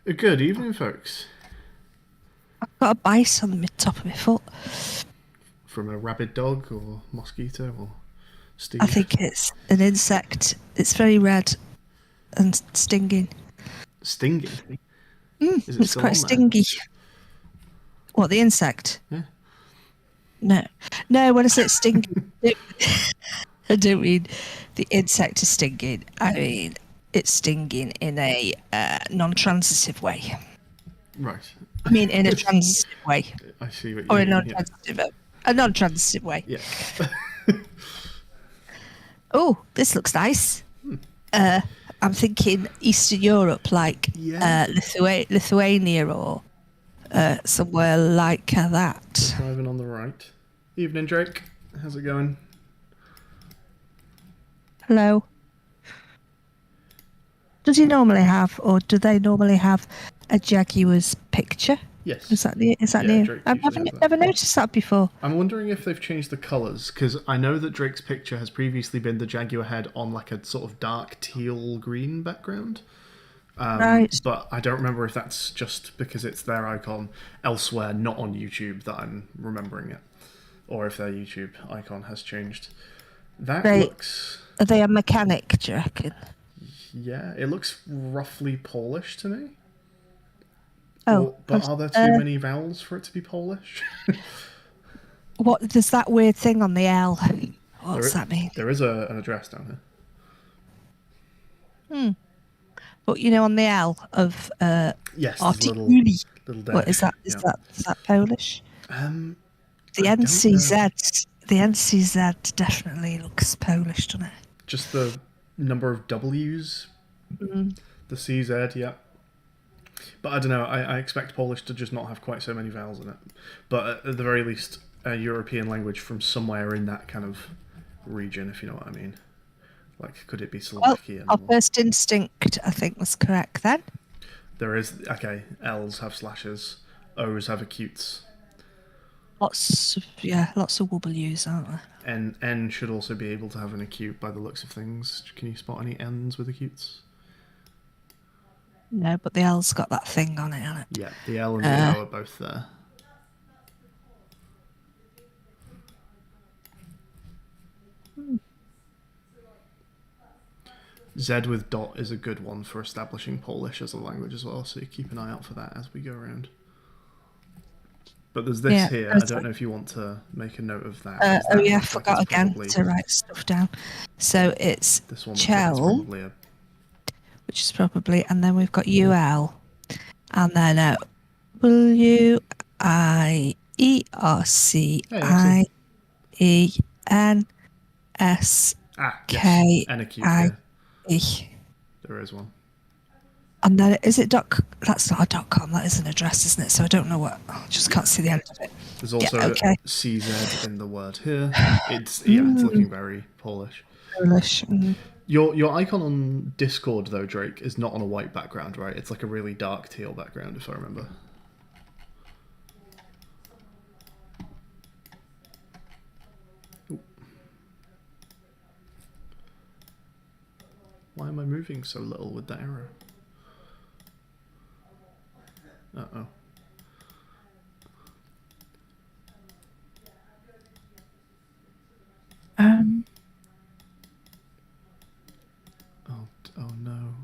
Good evening, folks. I've got a bite on the top of my foot. From a rabid dog or mosquito or Steve? I think it's an insect. It's very red and stinging. Stinging? Is it It's still quite on stingy. What, the insect? there? No. When I say it's stinging, I don't mean the insect is stinging. I mean it's stinging in a non-transitive way. Yeah. Right. I mean in a transitive way, I see what you or mean. a non-transitive way. Yeah. Oh, this looks nice. I'm thinking Eastern Europe, like Yeah. Lithuania or somewhere like that. Driving on the right. Evening, Drake. How's it going? Hello. Does he normally have, or do they normally have, a Jaguar's picture? Yes. Is that new? Drake I've usually has that. never noticed that before. I'm wondering if they've changed the colours, because I know that Drake's picture has previously been the Jaguar head on like a sort of dark teal green background. Right. But I don't remember if that's just because it's their icon elsewhere, not on YouTube, that I'm remembering it. Or if their YouTube icon has changed. Looks... Are they a mechanic, do you reckon? Yeah, it looks roughly Polish to me. Oh. But are there too many vowels for it to be Polish? What, there's that weird thing on the L. What's that mean? There is an address down here. But you know, on the L of yes, little dash. What is that? Is that Polish? The NCZ definitely looks Polish, doesn't it? Just the number of W's. The CZ, yeah. But I don't know. I expect Polish to just not have quite so many vowels in it. But at the very least, a European language from somewhere in that kind of region, if you know what I mean. Like, could it be Slovakian? Well, our first instinct, I think, was correct then. There is... Okay, L's have slashes. O's have acutes. Lots of W's, aren't there? And N should also be able to have an acute by the looks of things. Can you spot any N's with acutes? No, but the L's got that thing on it, hasn't it? Yeah, the L and the O are both there. Z with dot is a good one for establishing Polish as a language as well, so you keep an eye out for that as we go around. But there's this here. I don't know if you want to make a note of that. I forgot again to write stuff down. So it's this one, Chell, which is probably, and then we've got UL, and then WIERCIENSKIE. There is one. And then is it that's not a .com, that is an address, isn't it? So I don't know what. I just can't see the end of it. There's also CZ in the word here. It's looking very Polish. Your icon on Discord though, Drake, is not on a white background, right? It's like a really dark teal background, if I remember. Ooh. Why am I moving so little with that arrow? Uh-oh. Oh no.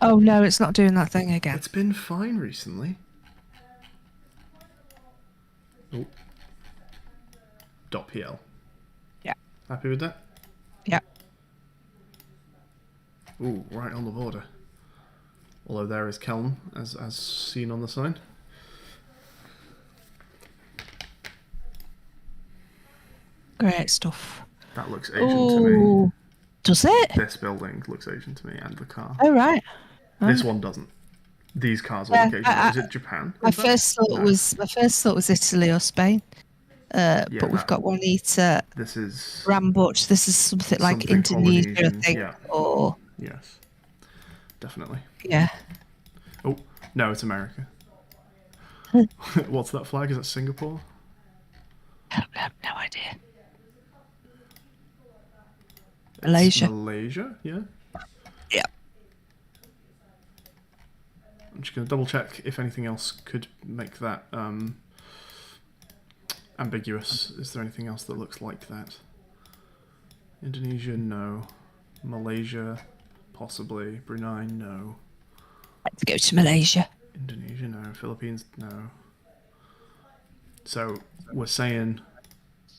Oh no, it's not doing that thing again. It's been fine recently. Oh. .pl. Yeah. Happy with that? Yeah. Ooh, right on the border. Although there is Kelm, as seen on the sign. Great stuff. That looks Asian to me. Does it? This building looks Asian to me, and the car. Oh, right. This one doesn't. These cars will look Asian. Is it Japan? My first thought was Italy or Spain. But we've got Juanita. This is Rambuch. This is something like Indonesia, I think. Yeah. Or yes, definitely. Yeah. Oh no, it's America. What's that flag? Is that Singapore? I have no idea. Malaysia. Malaysia, yeah. Yeah. I'm just going to double check if anything else could make that ambiguous. Is there anything else that looks like that? Indonesia, no. Malaysia, possibly. Brunei, no. Let's go to Malaysia. Indonesia, no. Philippines, no. So we're saying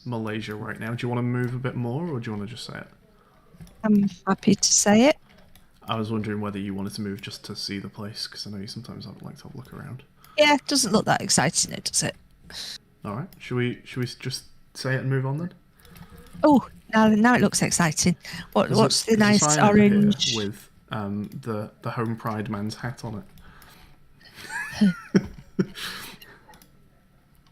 Malaysia right now. Do you want to move a bit more, or do you want to just say it? I'm happy to say it. I was wondering whether you wanted to move just to see the place, because I know you sometimes like to have a look around. Yeah, it doesn't look that exciting, does it? All right. Should we just say it and move on then? Oh, now it looks exciting. What's the there's a nice sign over here orange with the Home Pride man's hat on it?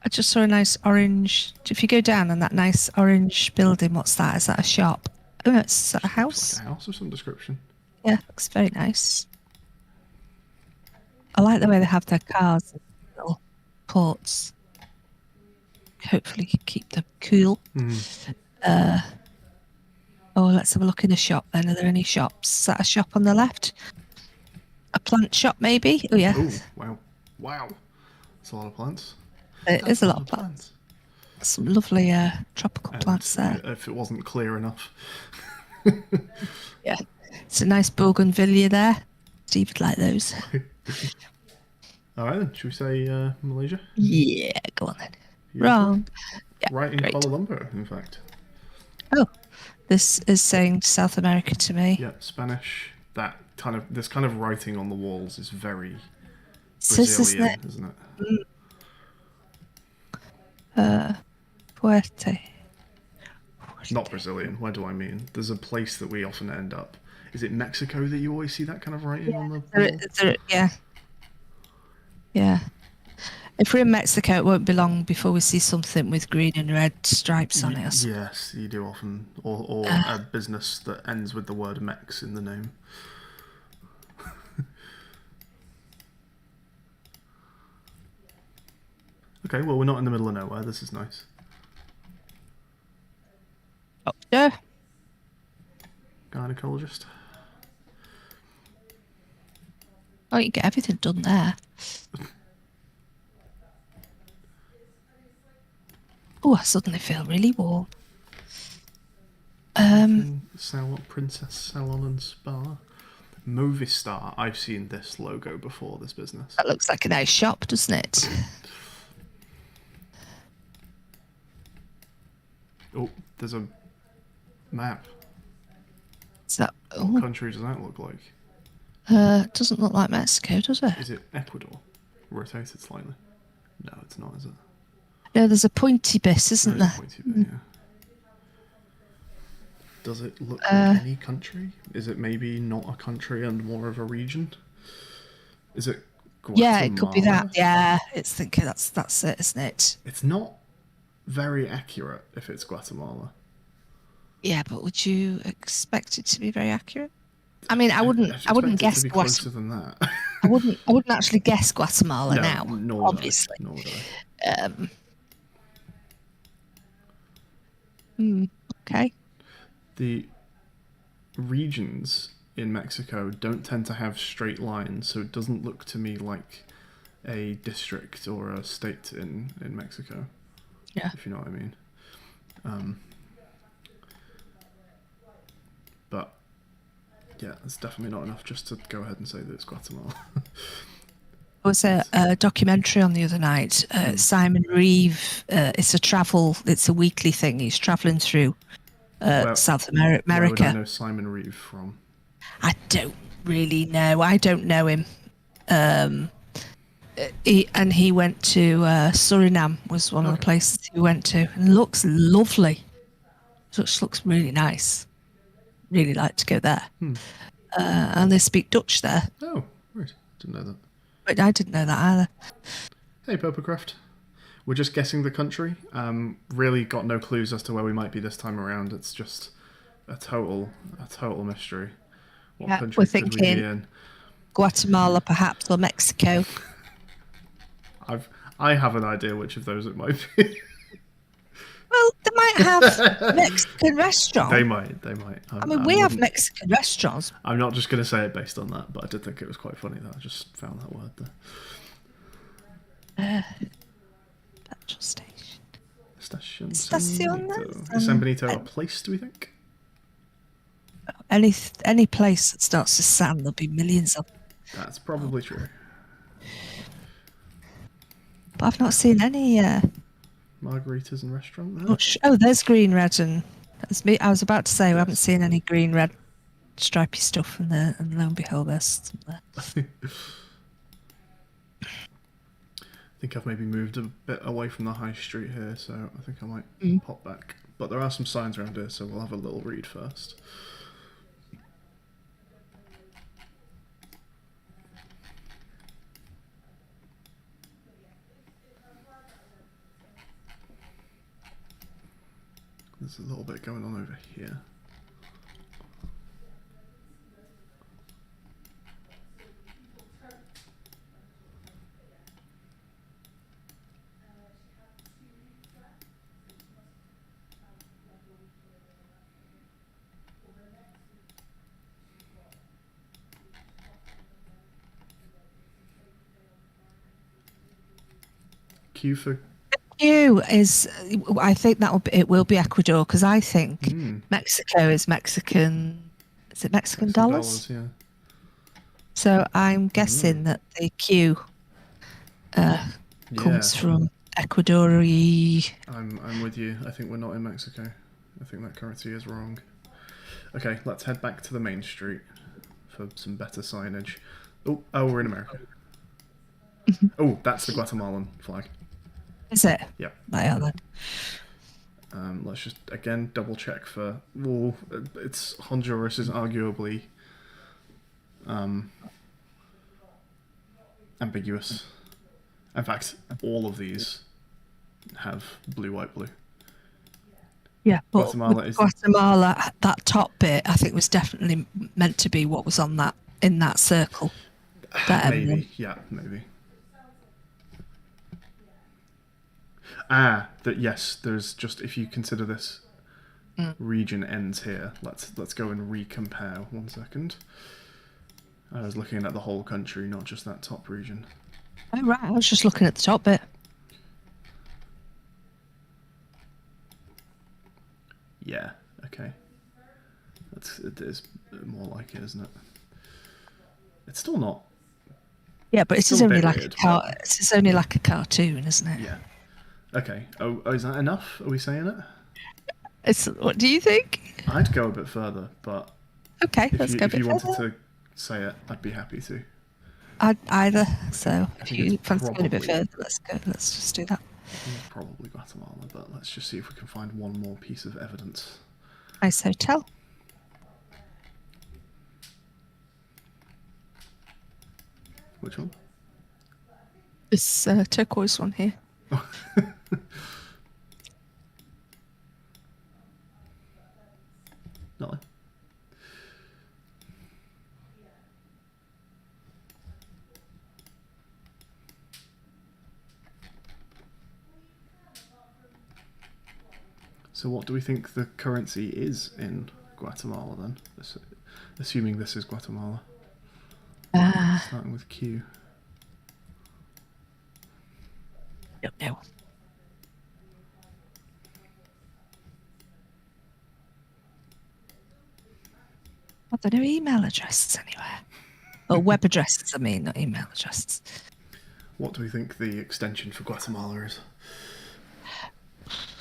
I just saw a nice orange. If you go down on that nice orange building, what's that? Is that a shop? Oh, it's a house. Like a house of some description. Yeah, looks very nice. I like the way they have their cars and little ports. Hopefully keep them cool. Oh, let's have a look in the shop then. Are there any shops? Is that a shop on the left? A plant shop maybe? Oh yeah. Oh, wow. Wow. That's a lot of plants. It is a lot of plants. Some lovely tropical plants there. If it wasn't clear enough. Yeah. It's a nice bougainvillea there. Steve would like those. All right then. Should we say Malaysia? Yeah, go on then. Beautiful. Wrong. Yeah, Right in great. Kuala Lumpur, in fact. Oh, this is saying South America to me. Yeah, Spanish. This kind of writing on the walls is very Says, Brazilian, isn't it? Puerto. Not Brazilian. Where do I mean? There's a place that we often end up. Is it Mexico that you always see that kind of writing on the wall? Yeah. Yeah. If we're in Mexico, it won't be long before we see something with green and red stripes on it. Yes, you do often. Or a business that ends with the word Mex in the name. Okay, well, we're not in the middle of nowhere. This is nice. Oh, yeah. Gynecologist. Oh, you get everything done there. Oh, I suddenly feel really warm. Princess Salon and Spa. Movistar. I've seen this logo before, this business. That looks like a nice shop, doesn't it? Oh, there's a map. So, What country does that look like? it doesn't look like Mexico, does it? Is it Ecuador? Rotated slightly. No, it's not, is it? No, there's a pointy bit, isn't There there? is a pointy bit, yeah. Does it look like any country? Is it maybe not a country and more of a region? Is it Guatemala? Yeah, it could be that. Yeah, it's thinking that's it, isn't it? It's not very accurate if it's Guatemala. Yeah, but would you expect it to be very accurate? I mean, I wouldn't guess to be closer than that. I wouldn't actually guess Guatemala now. Nor obviously. Would I. Okay. The regions in Mexico don't tend to have straight lines, so it doesn't look to me like a district or a state in Mexico. Yeah. If you know what I mean. But yeah, it's definitely not enough just to go ahead and say that it's Guatemala. There was a documentary on the other night. Simon Reeve. It's a weekly thing. He's travelling through South America. Where would I know Simon Reeve from? I don't really know. I don't know him. He went to Suriname. Was one of the places he went to. And looks lovely. Looks really nice. Really like to go there. And they speak Dutch there. Oh, right. Didn't know that. But I didn't know that either. Hey, Purplecraft. We're just guessing the country. Really got no clues as to where we might be this time around. It's just a total mystery. What country we're could we be thinking in? Guatemala, perhaps, or Mexico. I have an idea which of those it might be. Well, there might have Mexican restaurants. They might. I mean, we have Mexican restaurants. I'm not just going to say it based on that, but I did think it was quite funny that I just found that word there. Petrol station. Estación San Benito. Benito. Is San Benito a place, do we think? Any place that starts with San, there'll be millions of them. That's probably true. But I've not seen any. Margaritas and restaurant there. Oh, there's green, red, and that's me. I was about to say we haven't seen any green, red, stripy stuff in there, and lo and behold, there's some there. I think I've maybe moved a bit away from the high street here, so I think I might pop back. But there are some signs around here, so we'll have a little read first. There's a little bit going on over here. Q for Q is, I think it will be Ecuador, because I think Mexico is Mexican. Is it Mexican dollars? Yeah. So I'm guessing that the Q comes from Ecuador. I'm with you. I think we're not in Mexico. I think that currency is wrong. Okay, let's head back to the main street for some better signage. Oh, we're in America. Oh, that's the Guatemalan flag. Is it? Yeah. Let's just again double check for. Well, it's Honduras is arguably ambiguous. In fact, all of these have blue, white, blue. Yeah, but Guatemala, that top bit, I think was definitely meant to be what was on that in that circle. That maybe, yeah, maybe. Yes, there's just, if you consider this region ends here, let's go and recompare. 1 second. I was looking at the whole country, not just that top region. Oh right, I was just looking at the top bit. Yeah, okay. It is more like it, isn't it? It's still not. Yeah, but it's only like it's only like a cartoon, isn't it? Yeah. Okay. Oh, is that enough? Are we saying it? What do you think? I'd go a bit further, but okay, let's go a bit further. If you wanted to say it, I'd be happy to. I'd either. So if you fancy going a bit further, let's go. Let's just do that. It's probably Guatemala, but let's just see if we can find one more piece of evidence. Ice Hotel. Which one? This turquoise one here. No. So what do we think the currency is in Guatemala then? Assuming this is Guatemala. Starting with Q. Don't know. Are there no email addresses anywhere? Or web addresses, I mean, not email addresses. What do we think the extension for Guatemala is?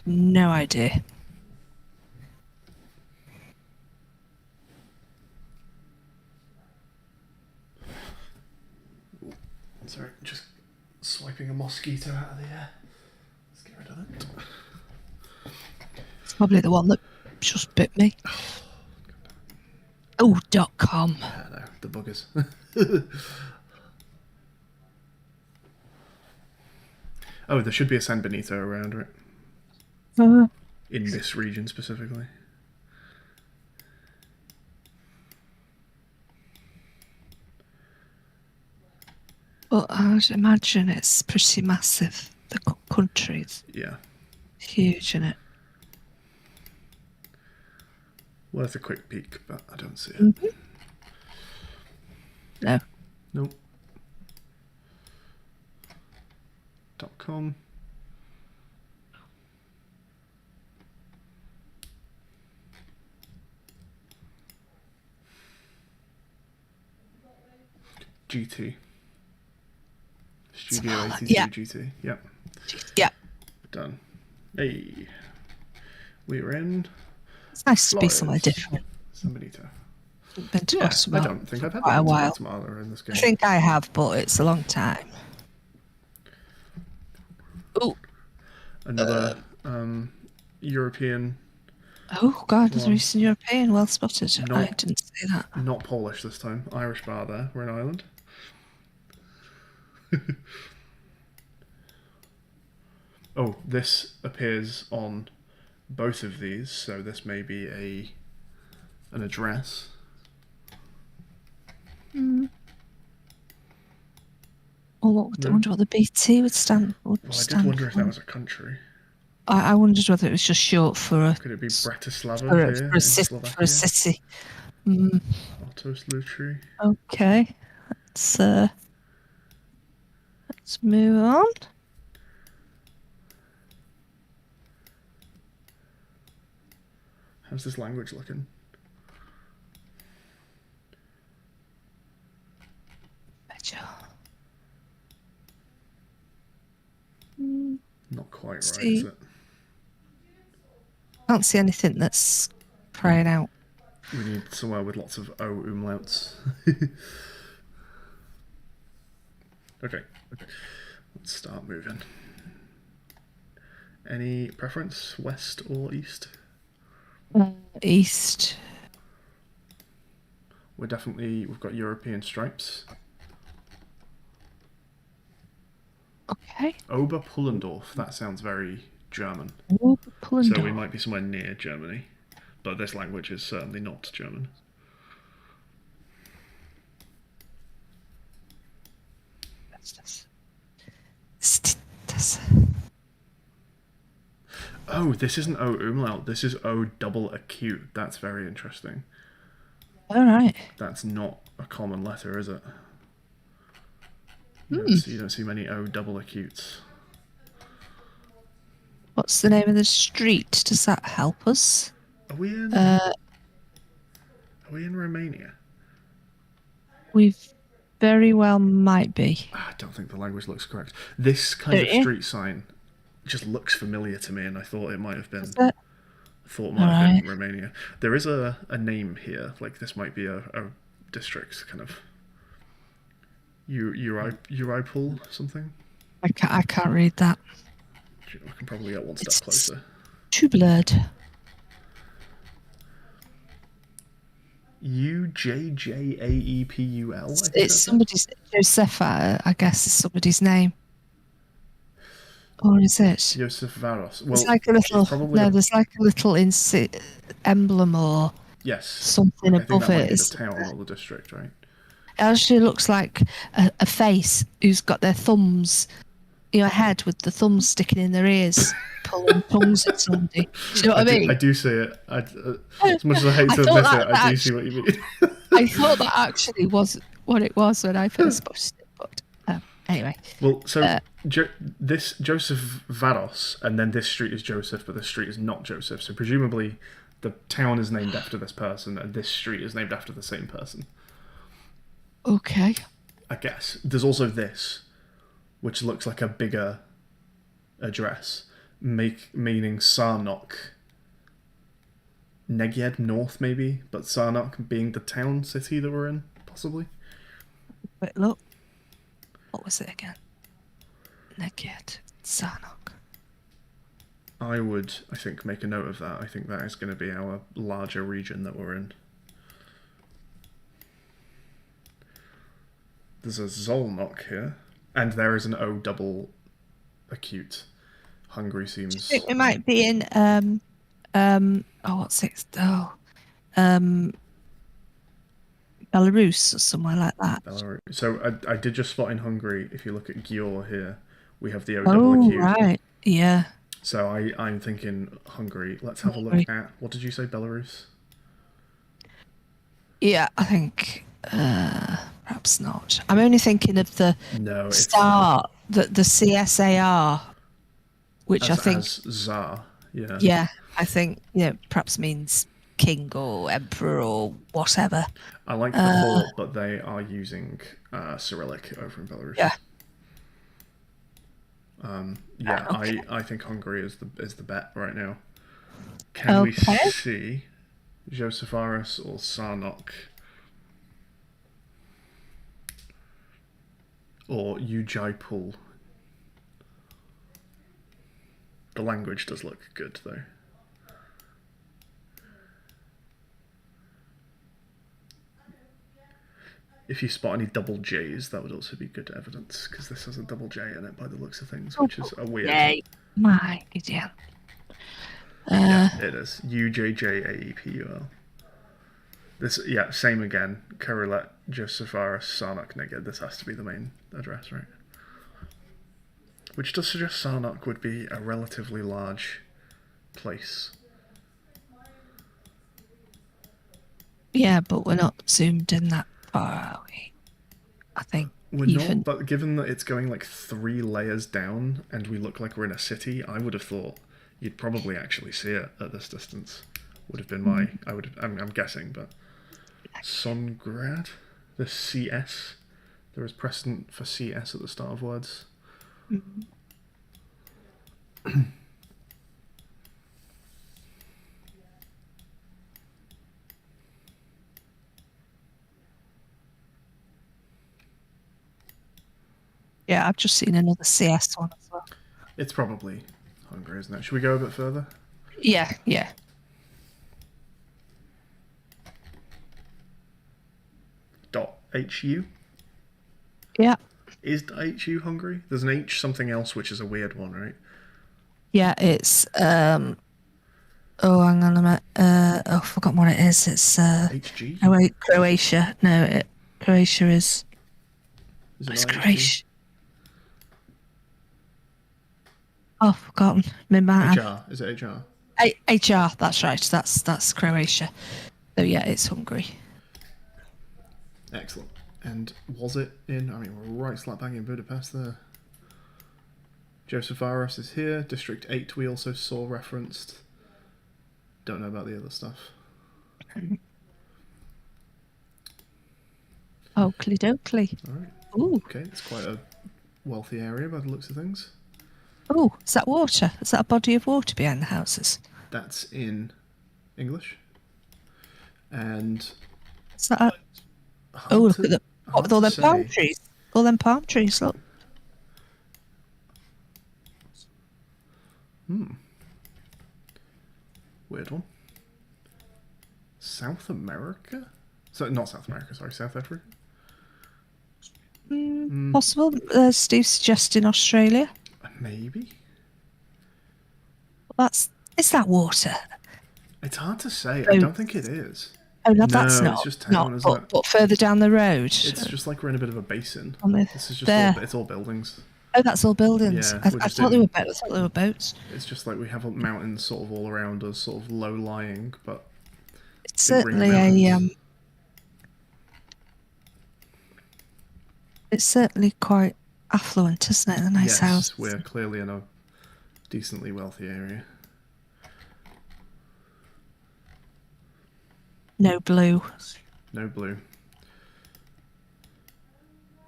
No idea. Sorry, just swiping a mosquito out of the air. Let's get rid of it. It's probably the one that just bit me. Oh, .com. Yeah, no, the buggers. Oh, there should be a San Benito around, right? In this region specifically. Well, I would imagine it's pretty massive. The country's Yeah. huge, isn't it? Worth a quick peek, but I don't see it. Mm-hmm. No. Nope. .com. GT. Studio 82 yeah. GT. Yep. Yeah. Done. Hey. We're in. It's nice to be Flores. somewhere different. San Benito. Been to Guatemala. I don't think I've had quite a while. Guatemala in this game. I think I have, but it's a long time. Oh. Another European. Oh God, there's a recent European. Well spotted. I didn't see that. Not Polish this time. Irish bar there. We're in Ireland. Oh, this appears on both of these, so this may be an address. Mm. Or I wonder what the BT would stand for. I did wonder if that was a country. I wondered whether it was just short for a... Could it be Bratislava for a city. Mm. Autos Lutri. Okay. Let's move on. How's this language looking? Not quite right, is it? Can't see anything that's crying out. We need somewhere with lots of O umlauts. Okay. Let's start moving. Any preference, west or east? East. We've got European stripes. Okay. Oberpullendorf, that sounds very German. Oberpullendorf. So we might be somewhere near Germany, but this language is certainly not German. Oh, this isn't O umlaut, this is O double acute. That's very interesting. Alright. That's not a common letter, is it? You don't see many O double acutes. What's the name of the street? Does that help us? Are we in Romania? We very well might be. I don't think the language looks correct. This kind of street sign just looks familiar to me, and I thought it might have been. Is it? I thought it might have been Romania. There is a name here, like this might be a district, kind of. Uripol something. I can't read that. I can probably get one step closer. Too blurred. UJJAEPUL. It's somebody's Joseph. I guess is somebody's name. Or is it? Josef Varos. Well, it's like a little. No, there's like a little emblem or something above it. It's the town or the district, right? It actually looks like a face who's got their thumbs, a head with the thumbs sticking in their ears, pulling tongues at somebody. Do you know what I mean? I do see it. As much as I hate to admit it, I do see what you mean. I thought that actually was what it was when I first posted it, but anyway. Well, so this Joseph Varos, and then this street is Joseph, but this street is not Joseph. So presumably the town is named after this person, and this street is named after the same person. Okay. I guess. There's also this, which looks like a bigger address, meaning Sarnok. Neged North, maybe, but Sarnok being the town city that we're in, possibly. Wait, look. What was it again? Neged Sarnok. I think, make a note of that. I think that is going to be our larger region that we're in. There's a Zolnok here, and there is an O double acute. Hungary seems. I think we might be in what's it? Belarus or somewhere like that. Belarus. So I did just spot in Hungary. If you look at Győr here, we have the O double acute. Oh right, yeah. So I'm thinking Hungary. Let's have a look at, what did you say, Belarus? Yeah, I think perhaps not. I'm only thinking of the No, it's star, the CSAR, which I think, as Tsar. Yeah. yeah, I think perhaps means king or emperor or whatever. I like the thought, but they are using Cyrillic over in Yeah. Belarus. Yeah, Okay. I think Hungary is the bet right now. Can we Okay. see Josepharis or Sarnok or Ujaipul? The language does look good though. If you spot any double J's, that would also be good evidence, because this has a double J in it by the looks of things, which is a weird. Yay. My good, yeah. Yeah, it is. UJJAEPUL. This, yeah, same again. Kirilet, Josepharis, Sarnak, Neged. This has to be the main address, right? Which does suggest Sarnak would be a relatively large place. Yeah, but we're not zoomed in that far, are we? I think We're even. not, but given that it's going like 3 layers down and we look like we're in a city, I would have thought you'd probably actually see it at this distance. Would have been my. I'm guessing, but Songrad, the CS. There is precedent for CS at the start of words. Yeah, I've just seen another CS one as well. It's probably Hungary, isn't it? Should we go a bit further? Yeah, yeah. .hu? Yeah. Is .hu Hungary? There's an H something else, which is a weird one, right? Yeah, it's oh, hang on a minute. I forgot what it is. It's HG? oh wait, Croatia. No, Croatia is. Is it It's not HG? Croatia. Oh, I've forgotten. My man. HR. Is it HR? HR. That's right. That's Croatia. So yeah, it's Hungary. Excellent. And was it in? I mean, we're right slap bang in Budapest there. Josepharis is here. District 8 we also saw referenced. Don't know about the other stuff. Oakley dokley. All right. Ooh. Okay, it's quite a wealthy area by the looks of things. Oh, is that water? Is that a body of water behind the houses? That's in English. And Is that? Oh, look at what with all them palm trees. All them palm trees. Look. Weird one. South America? So not South America. Sorry, South Africa. Possible. Steve's suggesting Australia. Maybe. Is that water? It's hard to say. I don't think it is. Oh, no, that's not. It's just town, isn't it? But further down the road. It's just like we're in a bit of a basin. This is just there. it's all buildings. Oh, that's all buildings. Yeah, I thought they were boats. It's just like we have mountains sort of all around us, sort of low lying, but it's certainly a it's certainly quite affluent, isn't it? A nice house. Yes, we're clearly in a decently wealthy area. No blue. No blue.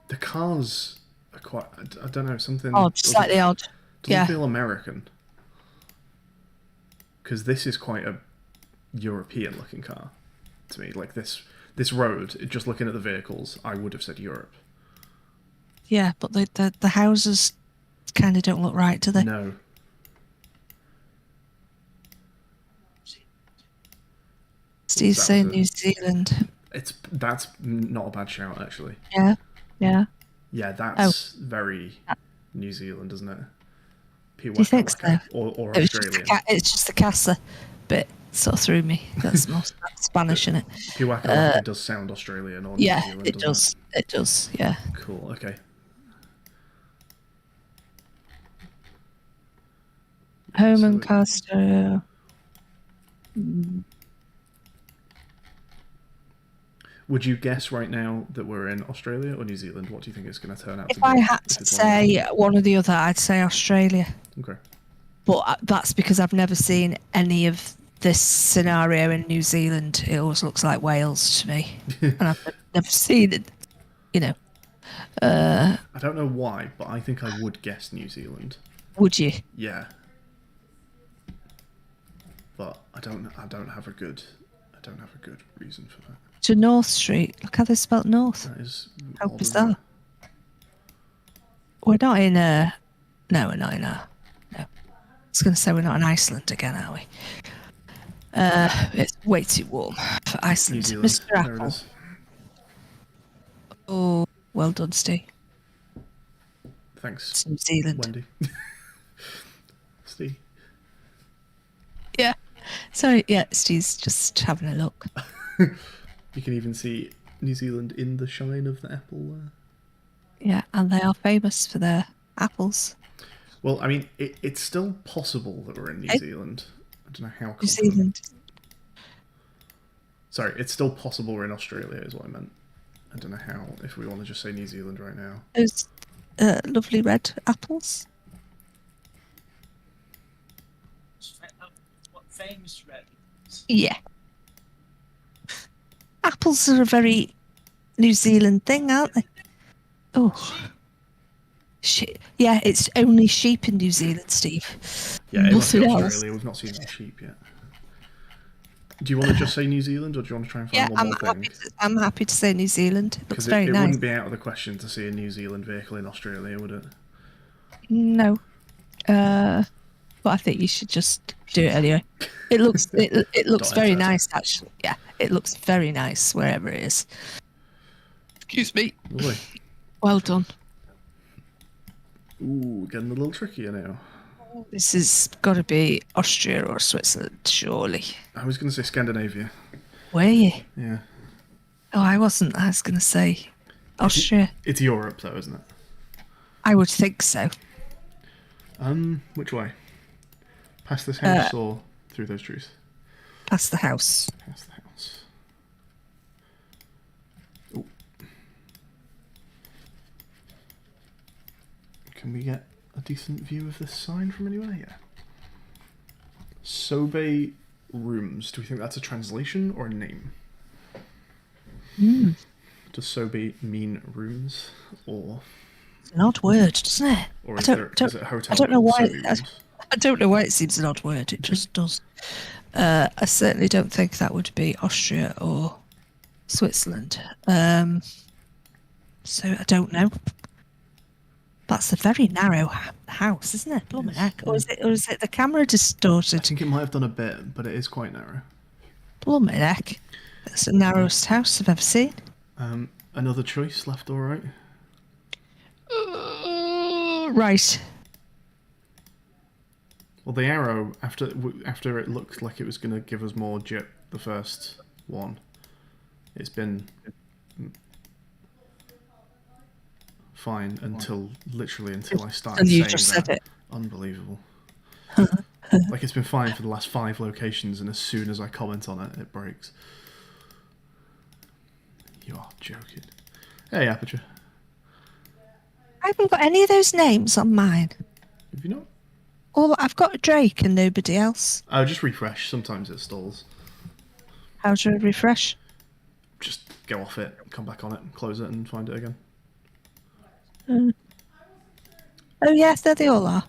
The cars are quite. I don't know, something. Odd, slightly odd. Doesn't feel American. Because this is quite a European-looking car to me. Like this road. Just looking at the vehicles, I would have said Europe. Yeah, but the houses kind of don't look right, do they? No. Steve's saying New Zealand. That's not a bad shout, actually. Yeah, yeah. Yeah, that's very New Zealand, isn't it? Do you think so? Or Australian. It's just the Casa bit sort of threw me. That's more Spanish, isn't it? Piwaka does sound Australian or New Zealand, it does. It does, yeah. Cool, okay. Home and Castor. Would you guess right now that we're in Australia or New Zealand? What do you think it's going to turn out If to be? I had if to it's say one or the other, I'd say Australia. Okay. But that's because I've never seen any of this scenario in New Zealand. It always looks like Wales to me. And I've never seen it, you know. I don't know why, but I think I would guess New Zealand. Would you? Yeah. But I don't have a good reason for that. To North Street. Look how they spelt North. That is How odd, bizarre. isn't it? We're not in no, we're not in no. I was going to say we're not in Iceland again, are we? It's way too warm for Iceland. New Zealand. Mr. There Apple. it is. Oh, well done, Steve. Thanks, It's New Zealand. Wendy. Steve. Yeah. Sorry, yeah, Steve's just having a look. You can even see New Zealand in the shine of the apple there. Yeah, and they are famous for their apples. Well, I mean, it's still possible that we're in New Zealand. I don't know how confident. New Zealand. Sorry, it's still possible we're in Australia is what I meant. I don't know how, if we want to just say New Zealand right now. Those lovely red apples. What famous red? Yeah. Apples are a very New Zealand thing, aren't they? Oh. Shit. Yeah, it's only sheep in New Zealand, Steve. Yeah, it must be Nothing Australia. else. We've not seen any sheep yet. Do you want to just say New Zealand, or do you want to try and find Yeah, one more thing? I'm happy to say New Zealand. It looks Because very it nice. wouldn't be out of the question to see a New Zealand vehicle in Australia, would it? No. But I think you should just do it anyway. It looks it looks very nice, actually. Yeah, it looks very nice wherever it is. Excuse me. Lovely. Well done. Ooh, getting a little trickier now. This has got to be Austria or Switzerland, surely. I was going to say Scandinavia. Were you? Yeah. Oh, I wasn't. I was going to say Austria. It's Europe, though, isn't it? I would think so. Which way? Past this house or through those trees? Past the house. Past the house. Ooh. Can we get a decent view of this sign from anywhere? Yeah. Sobe Rooms. Do we think that's a translation or a name? Does Sobe mean rooms, or It's an odd word, doesn't it? or is it a hotel? I don't know called why. Sobe Rooms? I don't know why it seems an odd word. It just does. I certainly don't think that would be Austria or Switzerland. So I don't know. That's a very narrow house, isn't it? Blimey heck. Or is it the camera I distorted? think it might have done a bit, but it is quite narrow. Blimey heck. That's the narrowest house I've ever seen. Another choice, left or right? Right. Well, the arrow, after it looked like it was going to give us more jip, the first one, it's been fine literally until I started And you saying just that. said it. Unbelievable. Like, it's been fine for the last 5 locations, and as soon as I comment on it, it breaks. You are joking. Hey, Aperture. I haven't got any of those names on mine. Have you not? I've got Drake and nobody else. Oh, just refresh. Sometimes it stalls. How do I refresh? Just go off it, come back on it, close it, and find it again. Oh yes, there they all are.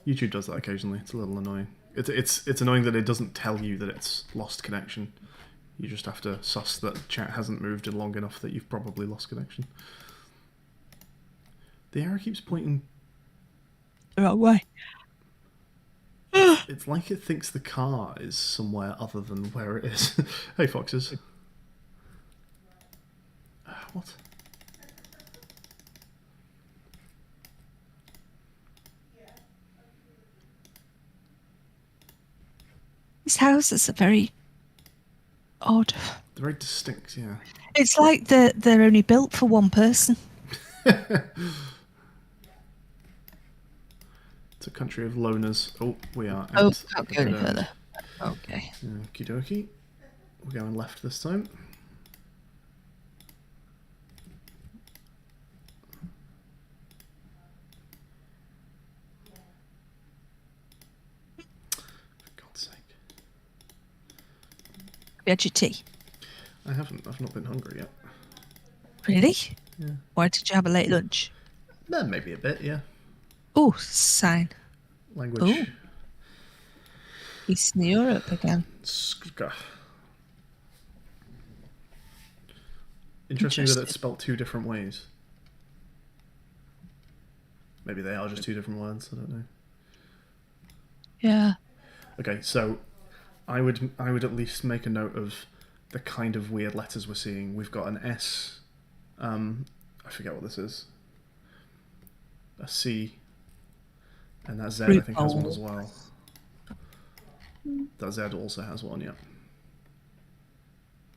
YouTube does that occasionally. It's a little annoying. It's annoying that it doesn't tell you that it's lost connection. You just have to suss that chat hasn't moved in long enough that you've probably lost connection. The arrow keeps pointing The wrong way. It's like it thinks the car is somewhere other than where it is. Hey, foxes. What? These houses are very odd. They're very distinct, yeah. It's like they're only built for one person. It's a country of loners. Oh, we are out. Oh, can't go any further. Okay. Okie dokie. We're going left this time. For God's sake. Have you had your tea? I haven't. I've not been hungry yet. Really? Yeah. Why did you have a late lunch? Maybe a bit, yeah. Oh, sign. Language. Oh. Eastern Europe again. Interesting that it's spelt two different ways. Maybe they are just two different words, I don't know. Yeah. Okay, so I would at least make a note of the kind of weird letters we're seeing. We've got an S, I forget what this is. A C, and that Z I think has one as well. That Z also has one, yeah.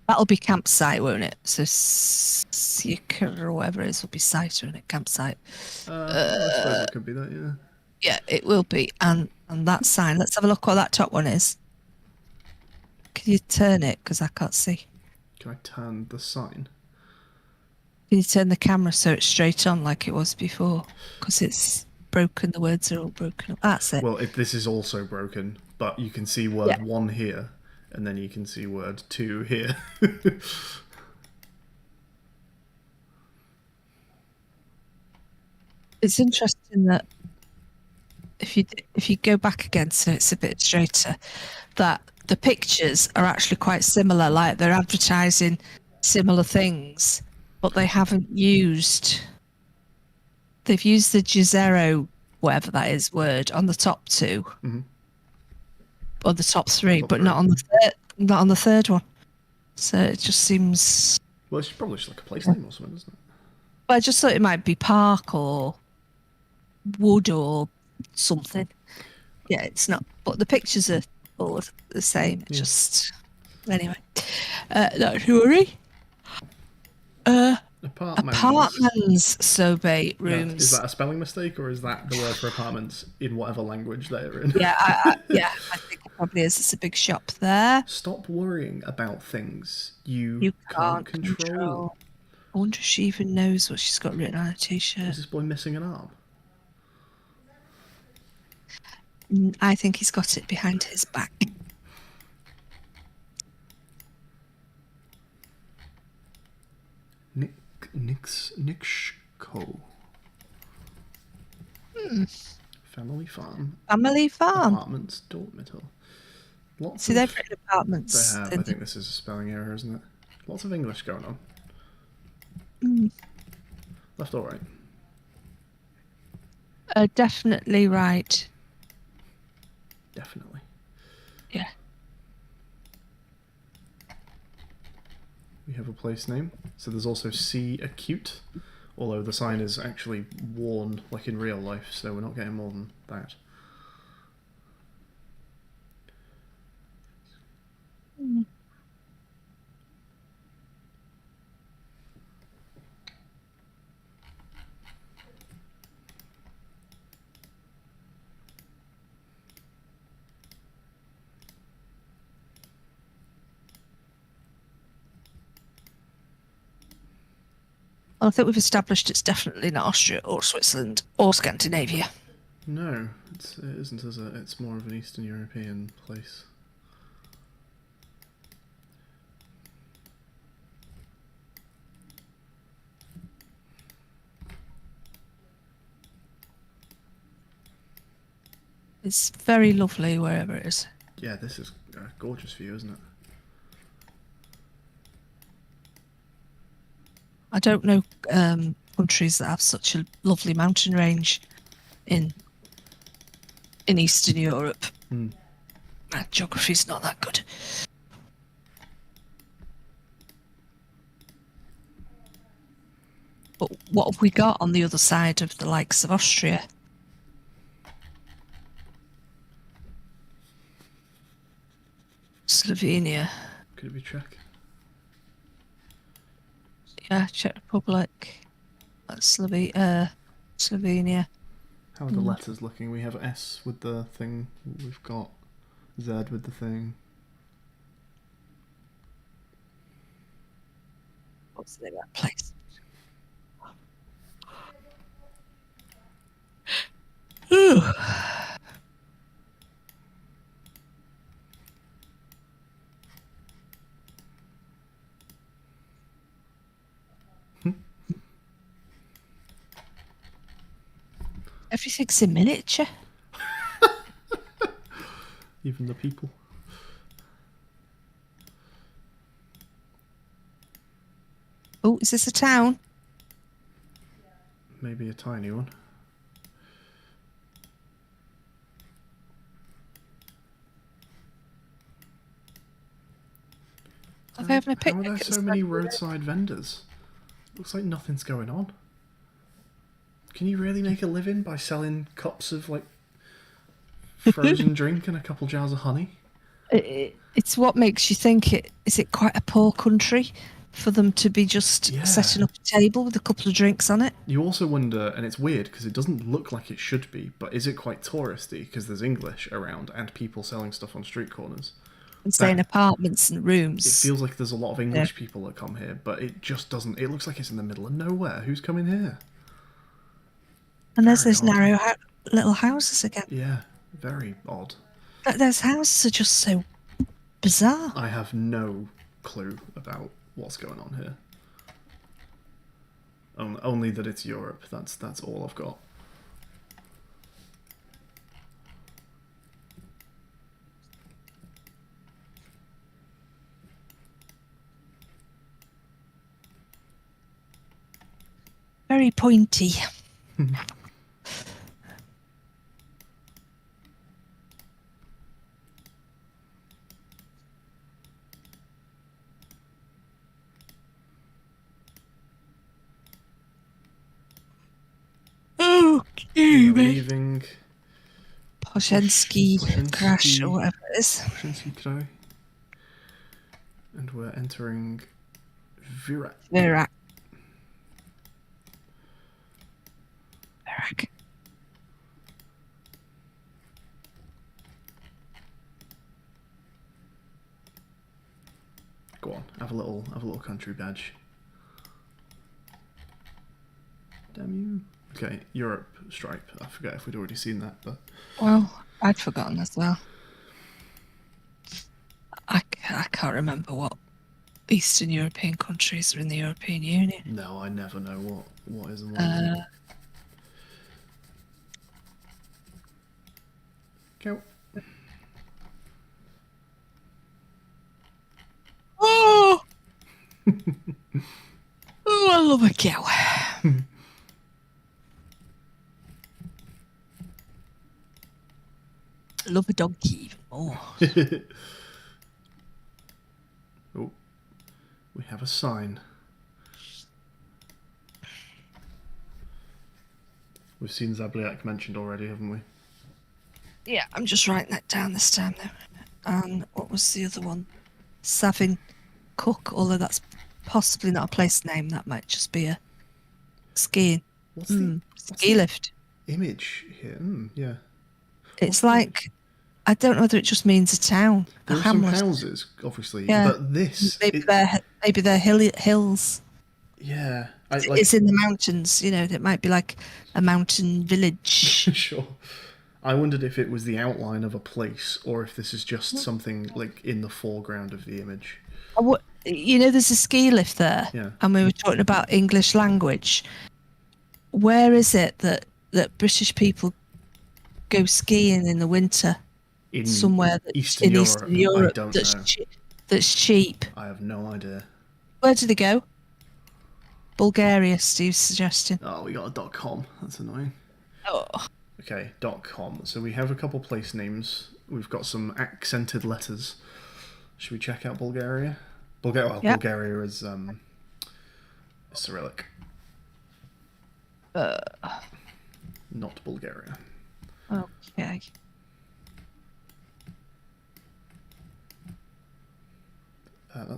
That'll be campsite, won't it? So Sika or whatever it is will be site, won't it? Campsite. I suppose it could be that, yeah. Yeah, it will be. And that sign, let's have a look what that top one is. Can you turn it? Because I can't see. Can I turn the sign? Can you turn the camera so it's straight on like it was before? Because it's broken. The words are all broken. That's it. Well, this is also broken, but you can see word 1 here, and then you can see word 2 here. It's interesting that if you go back again so it's a bit straighter, that the pictures are actually quite similar, like they're advertising similar things, but they haven't used, they've used the Jezero, whatever that is, word on the top 2 or the top 3, but not on the third one. So it just seems, well, it's probably just like a place name or something, isn't it? well, I just thought it might be park or wood or something. Yeah, it's not, but the pictures are all the same. It's just, anyway, not to worry. Apartments, Sobe rooms. Is that a spelling mistake, or is that the word for apartments in whatever language they're in? Yeah, I think it probably is. It's a big shop there. Stop worrying about things you can't control. I wonder if she even knows what she's got written on her t-shirt. Is this boy missing an arm? I think he's got it behind his back. Nixco. Family farm. Family farm. Apartments, Dortmund. See, they've written apartments. They have. I think this is a spelling error, isn't it? Lots of English going on. Left or right? Definitely right. Definitely. Yeah. We have a place name. So there's also C acute, although the sign is actually worn like in real life, so we're not getting more than that. Well, I think we've established it's definitely not Austria or Switzerland or Scandinavia. No, it isn't, is it? It's more of an Eastern European place. It's very lovely wherever it is. Yeah, this is a gorgeous view, isn't it? I don't know countries that have such a lovely mountain range in Eastern Europe. My geography's not that good. But what have we got on the other side of the likes of Austria? Slovenia. Could it be Czech? Yeah, Czech Republic. Slovenia. How are the letters looking? We have S with the thing. We've got Z with the thing. What's the name of that place? Ooh. Everything's in miniature. Even the people. Oh, is this a town? Maybe a tiny one. I've having a How are picnic. there so many roadside vendors? Looks like nothing's going on. Can you really make a living by selling cups of like frozen drink and a couple jars of honey? It's what makes you think is it quite a poor country for them to be just setting up a table with a couple of drinks on it? You also wonder, and it's weird because it doesn't look like it should be, but is it quite touristy because there's English around and people selling stuff on street corners? And saying apartments and rooms. It feels like there's a lot of English people that come here, but it just doesn't. It looks like it's in the middle of nowhere. Who's coming here? And there's those narrow little houses again. Yeah, very odd. But those houses are just so bizarre. I have no clue about what's going on here. Only that it's Europe. That's all I've got. Very pointy. We're leaving Poshensky Crash or whatever it is. Poshensky Kraj. And we're entering Berate. Berate. Go on, have a little country badge. Damn you. Okay, Europe stripe. I forget if we'd already seen that, but well, I'd forgotten as well. I can't remember what Eastern European countries are in the European Union. No, I never know what is and what isn't. Go. Oh! Oh, I love a cow. I love a donkey even more. Oh, we have a sign. We've seen Zabliak mentioned already, haven't we? Yeah, I'm just writing that down this time though. And what was the other one? Savin Cook, although that's possibly not a place name, that might just be a skiing. What's the ski lift image here? Yeah. It's like, I don't know whether it just means a town. There are some houses, obviously, but this... Maybe they're hills. Yeah. It's in the mountains, you know, it might be like a mountain village. Sure. I wondered if it was the outline of a place or if this is just something like in the foreground of the image. You know, there's a ski lift there, and we were talking about English language. Where is it that British people go skiing in the winter? Somewhere Eastern Europe. I don't know. That's cheap. I have no idea. Where do they go? Bulgaria, Steve's suggesting. Oh, we got a .com. That's annoying. Oh. Okay, .com. So we have a couple place names. We've got some accented letters. Should we check out Bulgaria? Bulgaria is Cyrillic. Not Bulgaria. Okay.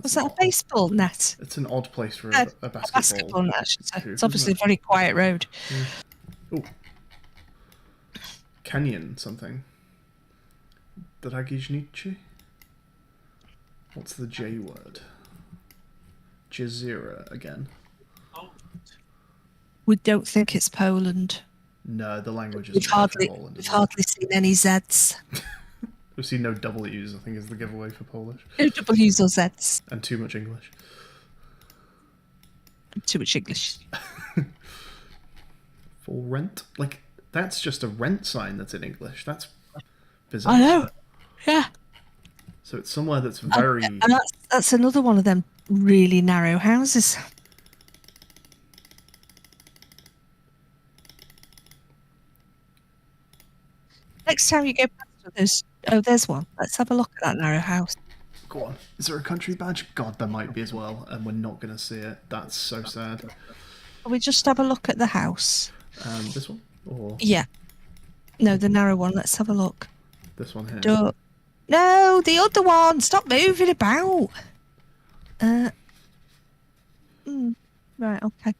Was that a baseball net? It's an odd place for a basketball. A basketball net, I should say. It's obviously a very quiet road. Yeah. Oh. Canyon something. Dragijnici? What's the J word? Jazeera again? We don't think it's Poland. No, the language is We've hardly seen any Zs. We've seen no W's, I think, is the giveaway for Polish. No W's or Zs. And too much English. Too much English. For rent? Like, that's just a rent sign that's in English. That's bizarre. I know. Yeah. So it's somewhere that's very... And that's another one of them really narrow houses. Next time you go past there's one. Let's have a look at that narrow house. Go on. Is there a country badge? God, there might be as well, and we're not going to see it. That's so sad. Can we just have a look at the house? This one? Or Yeah. No, the narrow one. Let's have a look. this one here? No, the other one. Stop moving about. Right, okay.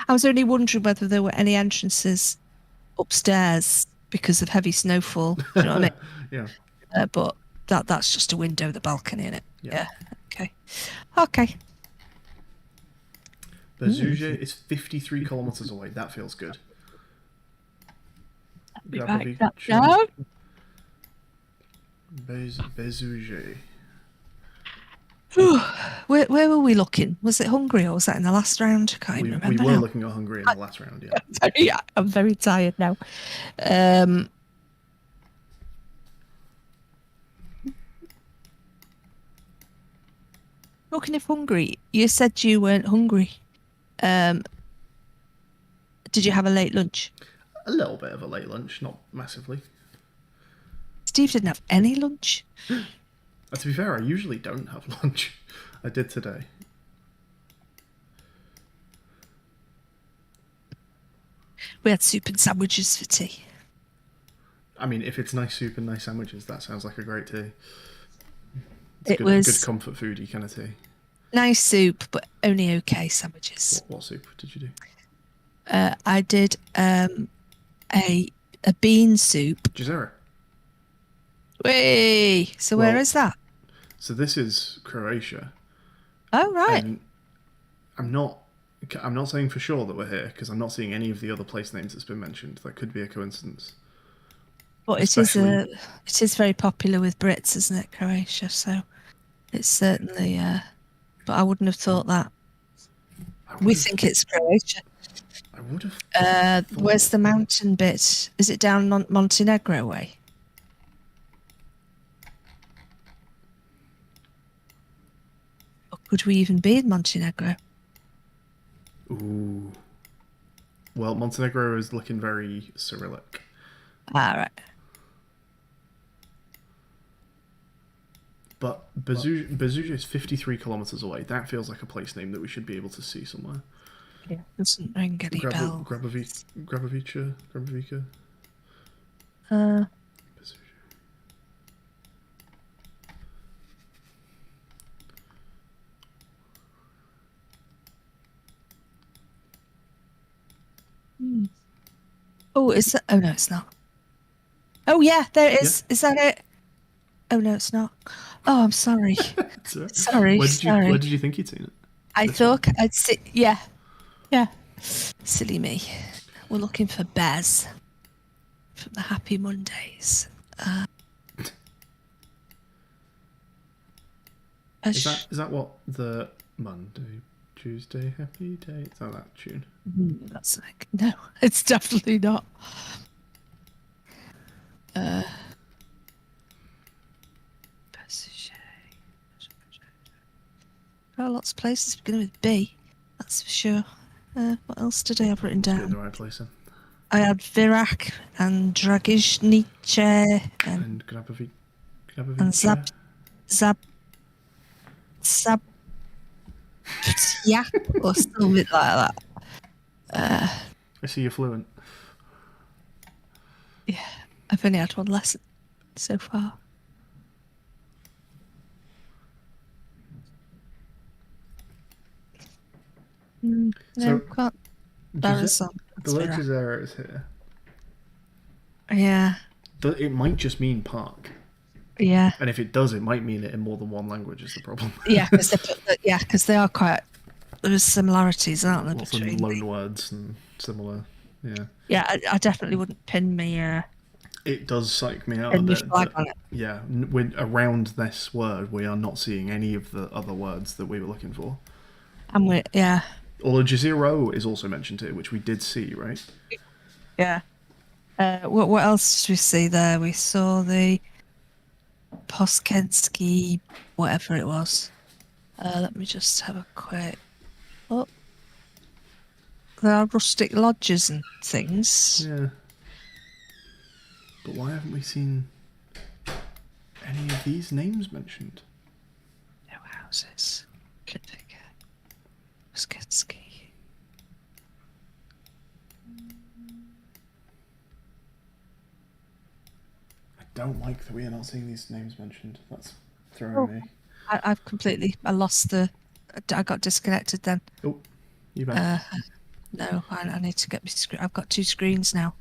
I was only wondering whether there were any entrances upstairs because of heavy snowfall. Do you know what I mean? Yeah. But that's just a window, the balcony, in it. Yeah. Okay. Okay. Berate is 53 kilometers away. That feels good. Right. No. Berate. Where were we looking? Was it Hungary or was that in the last round? I can't even remember. We were now. looking at Hungary in the last round, yeah. Yeah, I'm very tired now. Talking of Hungary, you said you weren't hungry. Did you have a late lunch? A little bit of a late lunch, not massively. Steve didn't have any lunch. To be fair, I usually don't have lunch. I did today. We had soup and sandwiches for tea. I mean, if it's nice soup and nice sandwiches, that sounds like a great tea. It good, was good comfort foodie kind of tea. Nice soup, but only okay sandwiches. What soup did you do? I did a bean soup. Jazeera. Whey! So where is that? So this is Croatia. Oh right. And I'm not saying for sure that we're here because I'm not seeing any of the other place names that's been mentioned. That could be a coincidence. But it is very popular with Brits, isn't it, Croatia? So it's certainly. But I wouldn't have thought that. We think it's Croatia. I would have. Where's the mountain bit? Is it down Montenegro way? Or could we even be in Montenegro? Ooh. Well, Montenegro is looking very Cyrillic. Ah, right. But Berate is 53 kilometers away. That feels like a place name that we should be able to see somewhere. Yeah, doesn't ring any bell. Grabovica. Berate. Oh, is that? Oh no, it's not. Oh yeah, there it is. Yeah. Is that it? Oh no, it's not. Oh, I'm sorry. Sorry. Where did you think you'd seen it? I thought I'd see. Yeah. Silly me. We're looking for Bez from the Happy Mondays. Is that what the Monday, Tuesday, Happy Day? Is that tune? That's like no, it's definitely not. There are lots of places beginning with B, that's for sure. What else did I have written down? You're in the right place then. I had Virac and Dragishnice and Grabovica. And Zab yeah, or something like that. I see you're fluent. Yeah, I've only had one lesson so far. No, can't balance on. The Lake Jazeera is here. Yeah. It might just mean park. Yeah. And if it does, it might mean it in more than one language is the problem. Yeah, because they are quite there is similarities, aren't there, Lots of between loan words and similar. Yeah. Yeah, I definitely wouldn't pin me It does psych me out a pin me bit flag that, on it. yeah, around this word, we are not seeing any of the other words that we were looking for. And we yeah. Although Jezero is also mentioned here, which we did see, right? Yeah. What else did we see there? We saw the Poskensky, whatever it was. Let me just have a quick look. There are rustic lodges and things. Yeah. But why haven't we seen any of these names mentioned? No houses. Poskensky. I don't like that we are not seeing these names mentioned. That's throwing me. I've completely. I got disconnected then. Oh, you back? No, I need to get my screen. I've got 2 screens now.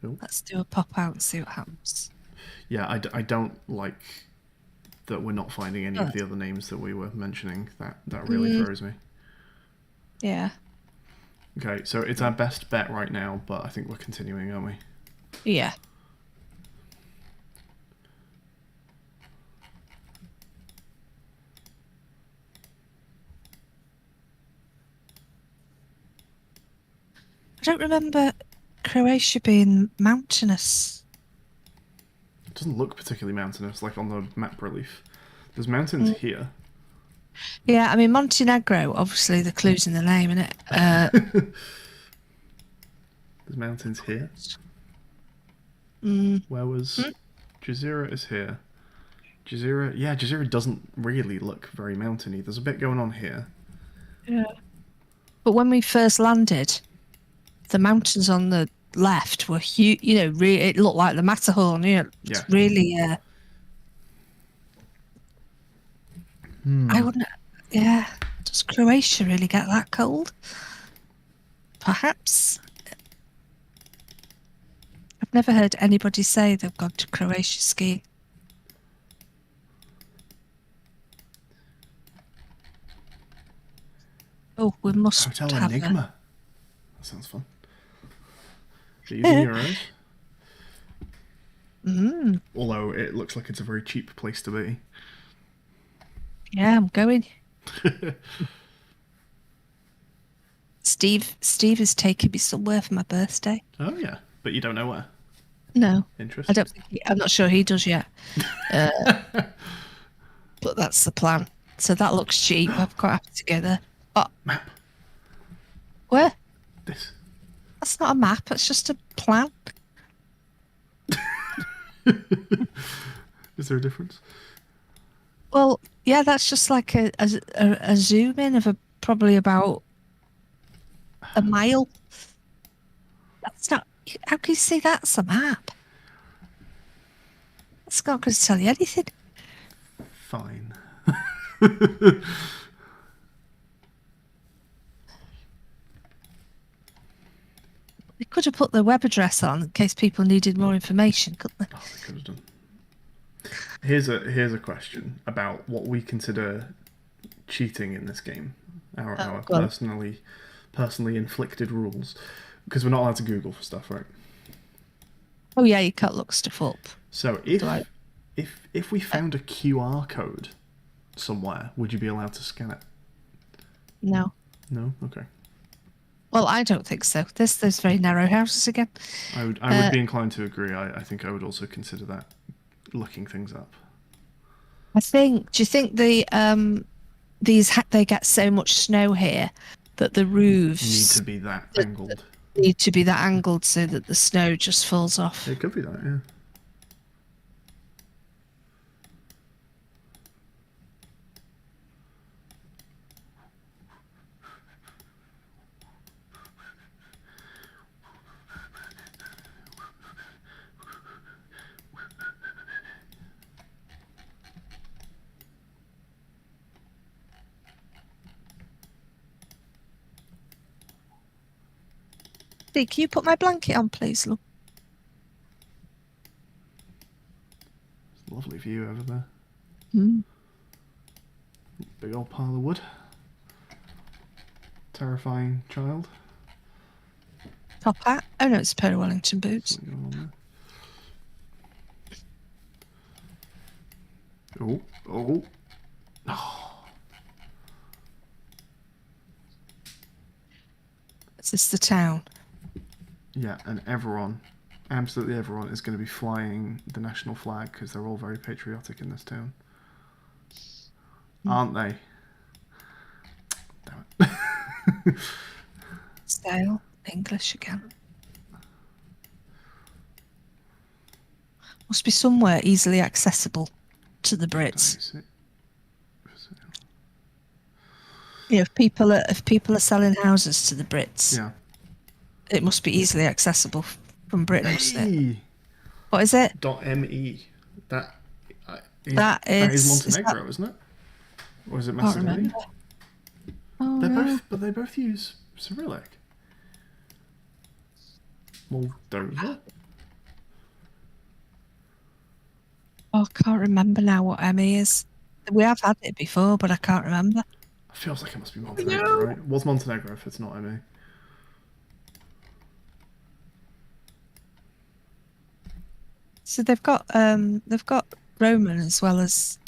Oh. Let's do a pop out and see what happens. Yeah, I don't like that we're not finding any of the other names that we were mentioning. That really throws me. Yeah. Okay, so it's our best bet right now, but I think we're continuing, aren't we? Yeah. I don't remember Croatia being mountainous. It doesn't look particularly mountainous, like on the map relief. There's mountains here. Yeah, I mean Montenegro. Obviously, the clue's in the name, isn't it? There's mountains here. Mm. Where was Jazeera? Is here. Jazeera, yeah, Jazeera doesn't really look very mountainy. There's a bit going on here. Yeah. But when we first landed, the mountains on the left were huge. You know, it looked like the Matterhorn. You know, it's Yeah. really. I wouldn't. Yeah. Does Croatia really get that cold? Perhaps. I've never heard anybody say they've gone to Croatia skiing. Oh, we must Hotel have Enigma. That sounds fun. Are you using euros? Although it looks like it's a very cheap place to be. Yeah, I'm going. Steve is taking me somewhere for my birthday. Oh yeah, but you don't know where. No, Interesting. I don't think. I'm not sure he does yet. But that's the plan. So that looks cheap. I'm quite happy to go there. Oh, Map. where? This. That's not a map. It's just a plan. Is there a difference? Well, yeah, that's just like a zoom in of probably about a mile. That's not. How can you say that's a map? That's not going to tell you anything. Fine. They could have put their web address on in case people needed more information, couldn't they? Oh, they could have done. Here's a question about what we consider cheating in this game. Our personally inflicted rules, because we're not allowed to Google for stuff, right? Oh yeah, you can't look stuff up. So if we found a QR code somewhere, would you be allowed to scan it? No. No. Okay. Well, I don't think so. There's very narrow houses again. I would be inclined to agree. I think I would also consider that looking things up. Do you think they get so much snow here that the roofs Need to be that angled. Need to be that angled so that the snow just falls off? It could be that, yeah. Can you put my blanket on, please, love? Lovely view over there. Mm. Big old pile of wood. Terrifying child. Top hat. Oh no, it's a pair of Wellington boots. What's going on there? Oh. Is this the town? Yeah, and everyone, absolutely everyone, is going to be flying the national flag because they're all very patriotic in this town. Aren't they? Damn it. Stale. English again. Must be somewhere easily accessible to the Brits. You know, if people are selling houses to the Brits, Yeah. it must be easily accessible from Britain, mustn't it? What is it? .me. That is Montenegro, isn't it? Or is it Macedonia? Oh, They both use Cyrillic. Moldova. Oh, I can't remember now what ME is. We have had it before, but I can't remember. It feels like it must be Montenegro, right? What's Montenegro if it's not ME? So they've got Roman as well as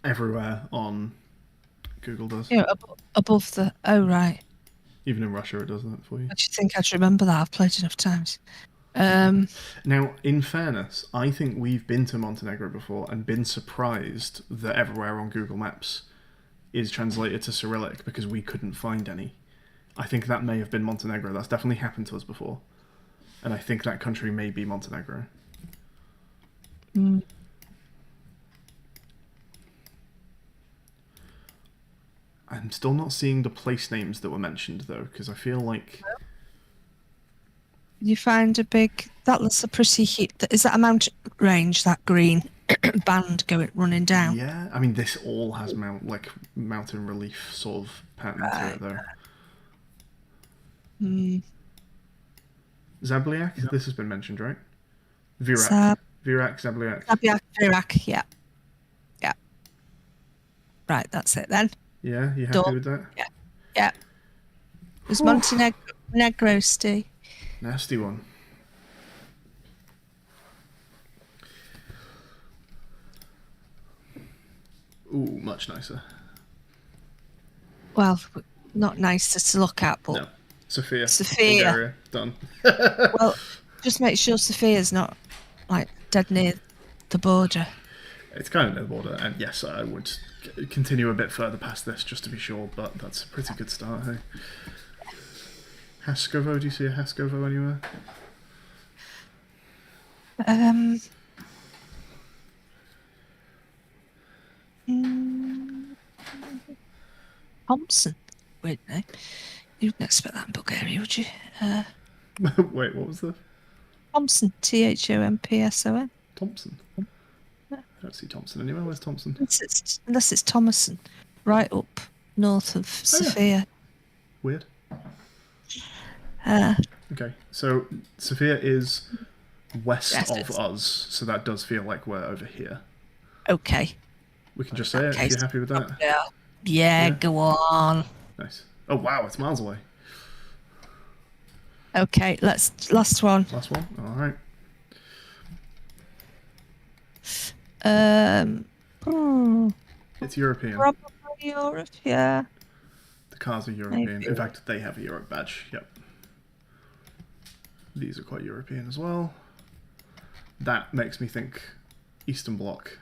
everywhere on Google does. Yeah, above the. Oh right. Even in Russia, it doesn't it for you. I just think I'd remember that. I've played enough times. Now, in fairness, I think we've been to Montenegro before and been surprised that everywhere on Google Maps is translated to Cyrillic because we couldn't find any. I think that may have been Montenegro. That's definitely happened to us before. And I think that country may be Montenegro. I'm still not seeing the place names that were mentioned, though, because I feel like... You find a big... That looks a pretty... Is that a mountain range, that green band running down? Yeah, I mean, this all has mountain relief sort of pattern to it, though. Zabliak? Yep. This has been mentioned, right? Virak, Zabliak. Zabliak, Virak, yeah. Yeah. Right, that's it then. Yeah, you happy with that? Yeah. Yeah. It was Montenegro, Steve. Nasty one. Ooh, much nicer. Well, not nicer to look at, but... No. Sofia. Bulgaria. Done. Well, just make sure Sofia's not, dead near the border. It's kind of near the border, and yes, I would continue a bit further past this just to be sure, but that's a pretty good start, hey? Haskovo, do you see a Haskovo anywhere? Thompson. Wait, no. You wouldn't expect that in Bulgaria, would you? Wait, what was the... Thompson. Thompson. Thompson? I don't see Thompson anywhere. Where's Thompson? Unless it's Thomason. Right up north of Sofia. Yeah. Weird. Okay, so Sofia is west of us, so that does feel like we're over here. Okay. We can just say it if you're happy with that. Yeah, go on. Nice. Oh wow, it's miles away. Okay, last one. Last one. All right. It's European. Probably Europe, yeah. The cars are European. Maybe. In fact, they have a Europe badge. Yep. These are quite European as well. That makes me think Eastern Bloc.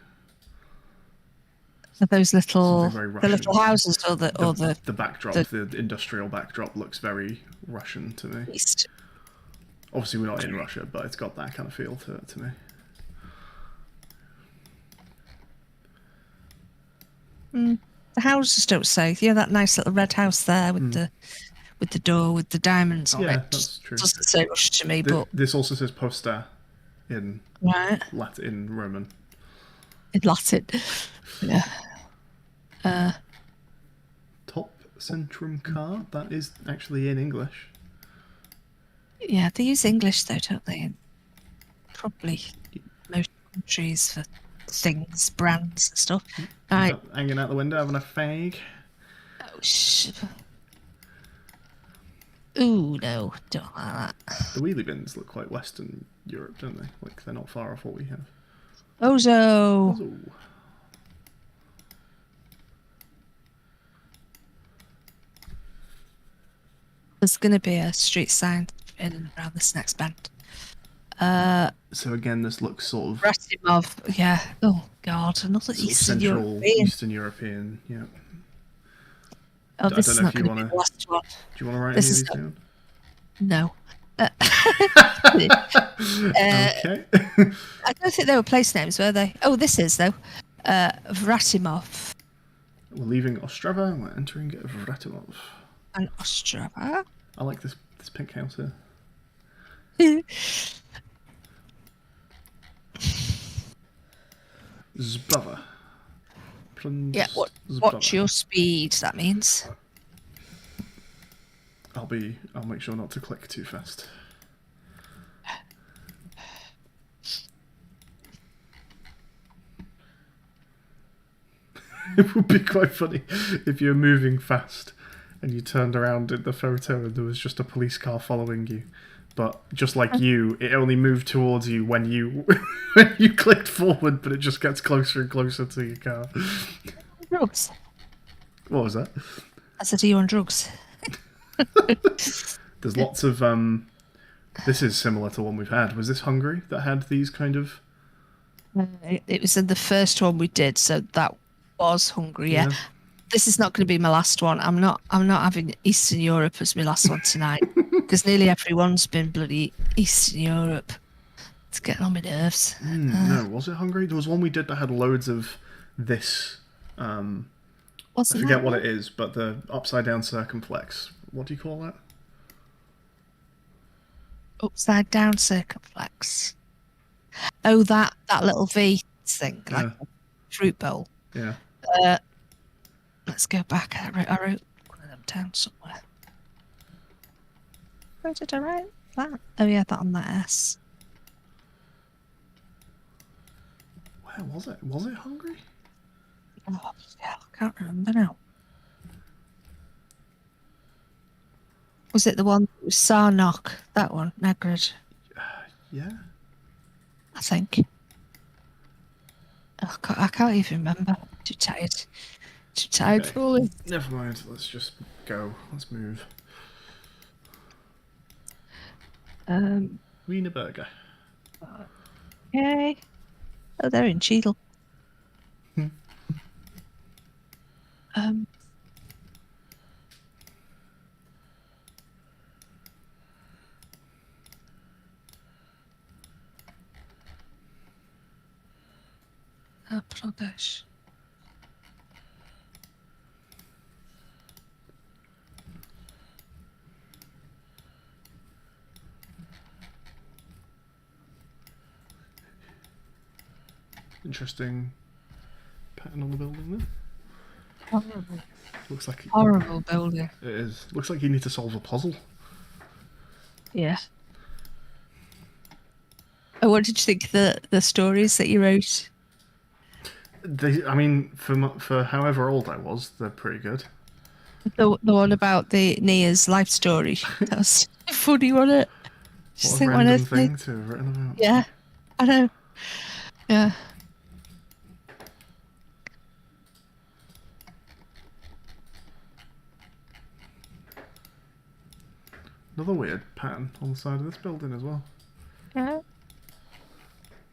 Are those little houses or the backdrop, the industrial backdrop looks very Russian to me. East. Obviously, we're not in Russia, but it's got that kind of feel to it to me. The houses don't say. Yeah, that nice little red house there with the door with the diamonds on it. Yeah, that's true. Doesn't say Russian to me, but this also says posta in Latin, in Roman. In Latin, yeah. Top Centrum car. That is actually in English. Yeah, they use English though, don't they? In probably most countries for things, brands and stuff. Right. Hanging out the window having a fag. Oh shit. Ooh, no, don't like that. The wheelie bins look quite Western Europe, don't they? Like they're not far off what we have. Ozo. Puzzle. There's going to be a street sign in and around this next bend. So again, this looks sort of Rasimov, yeah. Oh God, another sort of Eastern Central European. Eastern European. Yeah. Oh, this is not going to be wanna. the last one. Do you want to write This any of is these down? No. Okay. I don't think they were place names, were they? Oh, this is though. Vratimov We're leaving Ostrava and we're entering Vratimov. and Ostrava. I like this pink house here. Zbava. Yeah. What's your speed? That means. I'll make sure not to click too fast. It would be quite funny if you're moving fast and you turned around in the photo and there was just a police car following you. But just like you, it only moved towards you when you when you clicked forward, but it just gets closer and closer to your car. Drugs. What was that? I said, are you on drugs? There's lots of this is similar to one we've had. Was this Hungary that had these kind of? It was in the first one we did, so that was Hungary. Yeah. This is not going to be my last one. I'm not having Eastern Europe as my last one tonight because nearly everyone's been bloody Eastern Europe. It's getting on my nerves. No, was it Hungary? There was one we did that had loads of this. I forget what it is, but the upside down circumflex. What do you call that? Upside down circumflex. Oh, that little V thing, like a fruit bowl. Yeah. Let's go back. I wrote one of them down somewhere. Where did I write that? Oh yeah, that on that S. Where was it? Was it Hungary? Oh, yeah, I can't remember now. Was it the one that was Sarnock? That one, Nagrad? Yeah. I think. Oh, I can't even remember. Too tired. Too tired for all this. Never mind. Let's just go. Let's move. Wienerberger. Okay. Oh, they're in Cheadle. Pradesh. Interesting pattern on the building there. Horrible. Looks like Horrible building. it is. Looks like you need to solve a puzzle. Yeah. Oh, what did you think of the stories that you wrote? I mean, for however old I was, they're pretty good. The one about the Nia's life story. That was funny, wasn't it? What a random thing to have written about. Yeah, I know. Yeah. Another weird pattern on the side of this building as well. Yeah.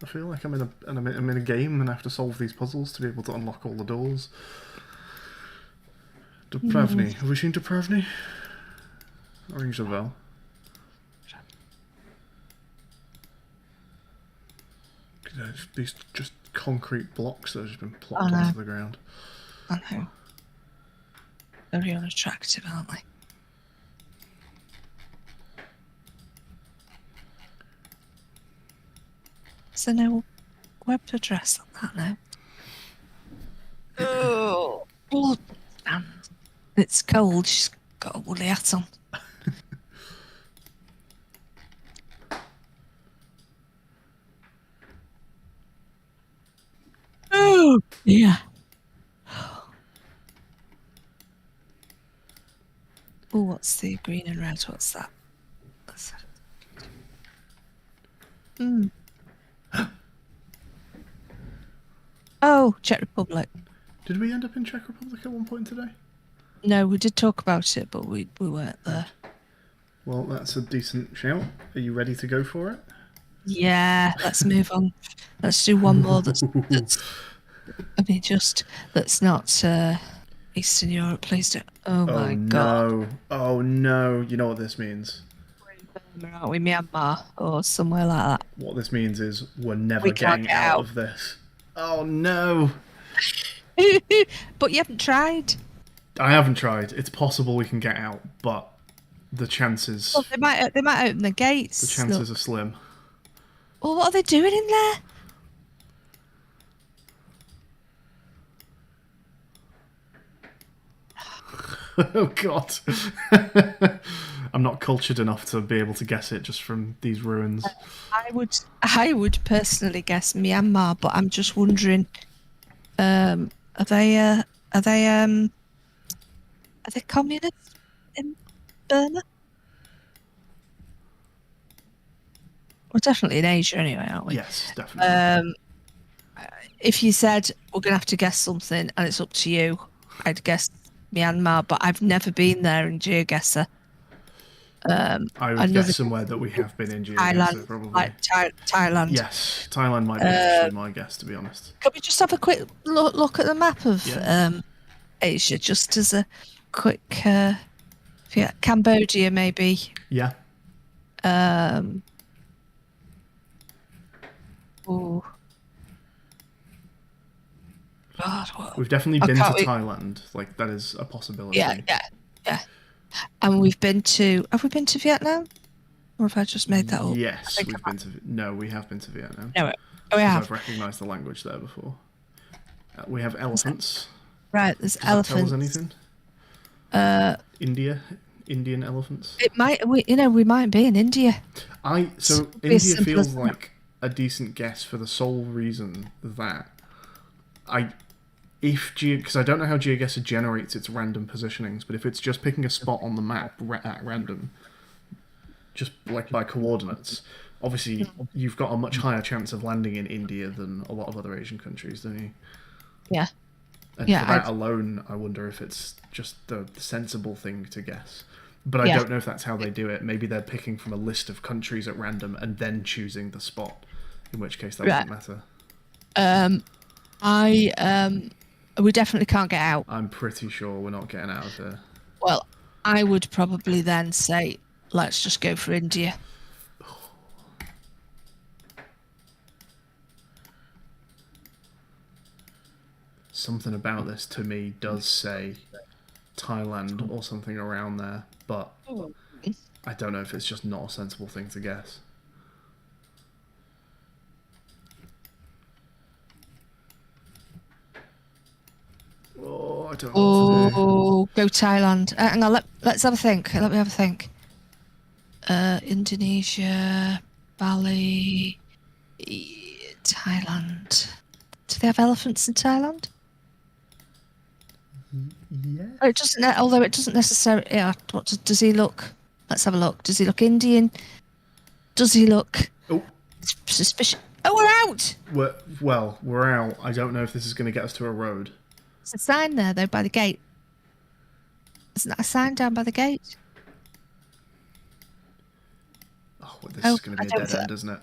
I feel like I'm in a game and I have to solve these puzzles to be able to unlock all the doors. Depravny. Have we seen Depravny? Orange Javel. These just concrete blocks that have just been plopped onto the ground. I know. Very unattractive, aren't they? Is there no web address on that now? Oh, blood. It's cold. She's got a woolly hat on. Oh, yeah. Oh, what's the green and red? What's that? Oh, Czech Republic. Did we end up in Czech Republic at one point today? No, we did talk about it, but we weren't there. Well, that's a decent shout. Are you ready to go for it? Yeah, let's move on. Let's do one more that's not Eastern Europe, please don't. Oh my god. Oh no, you know what this means. Aren't we Myanmar or somewhere like that? What this means is we're never getting out of this. Oh no. But you haven't tried. I haven't tried. It's possible we can get out, but the chances... Well, they might open the gates. The chances are slim. Well, what are they doing in there? Oh god. I'm not cultured enough to be able to guess it just from these ruins. I would personally guess Myanmar, but I'm just wondering, are they communist in Burma? We're definitely in Asia anyway, aren't we? Yes, definitely. If you said we're gonna have to guess something and it's up to you, I'd guess Myanmar, but I've never been there in Geoguesser. I would guess somewhere that we have been in Geoguesser, probably. Like Thailand. Yes, Thailand might be actually my guess, to be honest. Can we just have a quick look at the map of Asia, just as a quick... Cambodia, maybe. Yeah. Oh. God, what? We've definitely been to Thailand. Like, that is a possibility. Yeah. And we've been to... Have we been to Vietnam? Or have I just made that up? Yes, we've been to... No, we have been to Vietnam. No, we have. I've recognised the language there before. We have elephants. Right, there's Does elephants. that tell us anything? Indian elephants. It might... We might be in India. So India feels like a decent guess for the sole reason that because I don't know how GeoGuessr generates its random positionings, but if it's just picking a spot on the map at random, just like by coordinates, obviously you've got a much higher chance of landing in India than a lot of other Asian countries, don't you? Yeah. And for that alone, I wonder if it's just the sensible thing to guess. But I don't know if that's how they do it. Maybe they're picking from a list of countries at random and then choosing the spot, in which case that doesn't matter. We definitely can't get out. I'm pretty sure we're not getting out of here. Well, I would probably then say, let's just go for India. Something about this to me does say Thailand or something around there, but I don't know if it's just not a sensible thing to guess. Oh, I don't know what to do. Go Thailand. Hang on, let's have a think. Let me have a think. Indonesia, Bali, Thailand. Do they have elephants in Thailand? Yeah. It doesn't. Although it doesn't necessarily. Yeah. What does he look? Let's have a look. Does he look Indian? Does he look suspicious? Oh, we're out. We're out. I don't know if this is going to get us to a road. There's a sign there though by the gate. Isn't that a sign down by the gate? Oh, this is going to be a dead end, isn't it?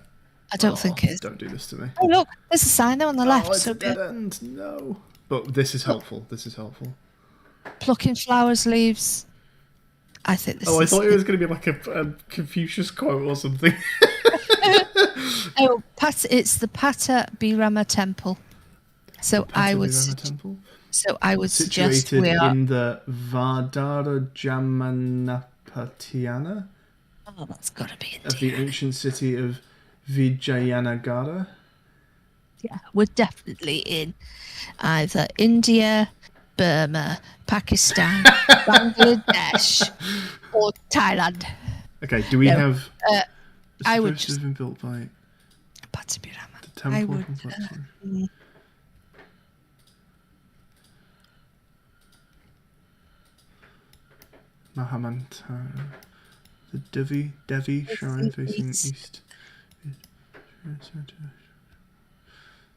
I don't think it is. Don't do this to me. Oh look, there's a sign there on the left. It's a dead end. No. But this is helpful. This is helpful. Plucking flowers, leaves. I think this is... I thought it was going to be like a Confucius quote or something. It's the Pata Birama Temple. So I would suggest situated we are... in the Vardara Jamanapatiana. Oh, that's got to be India. Of the ancient city of Vijayanagara. Yeah, we're definitely in either India, Burma, Pakistan, Bangladesh, or Thailand. Okay, do we have... I would just... have been built by... Pata Birama. The temple I would... Mahamantara. The Devi shrine facing east.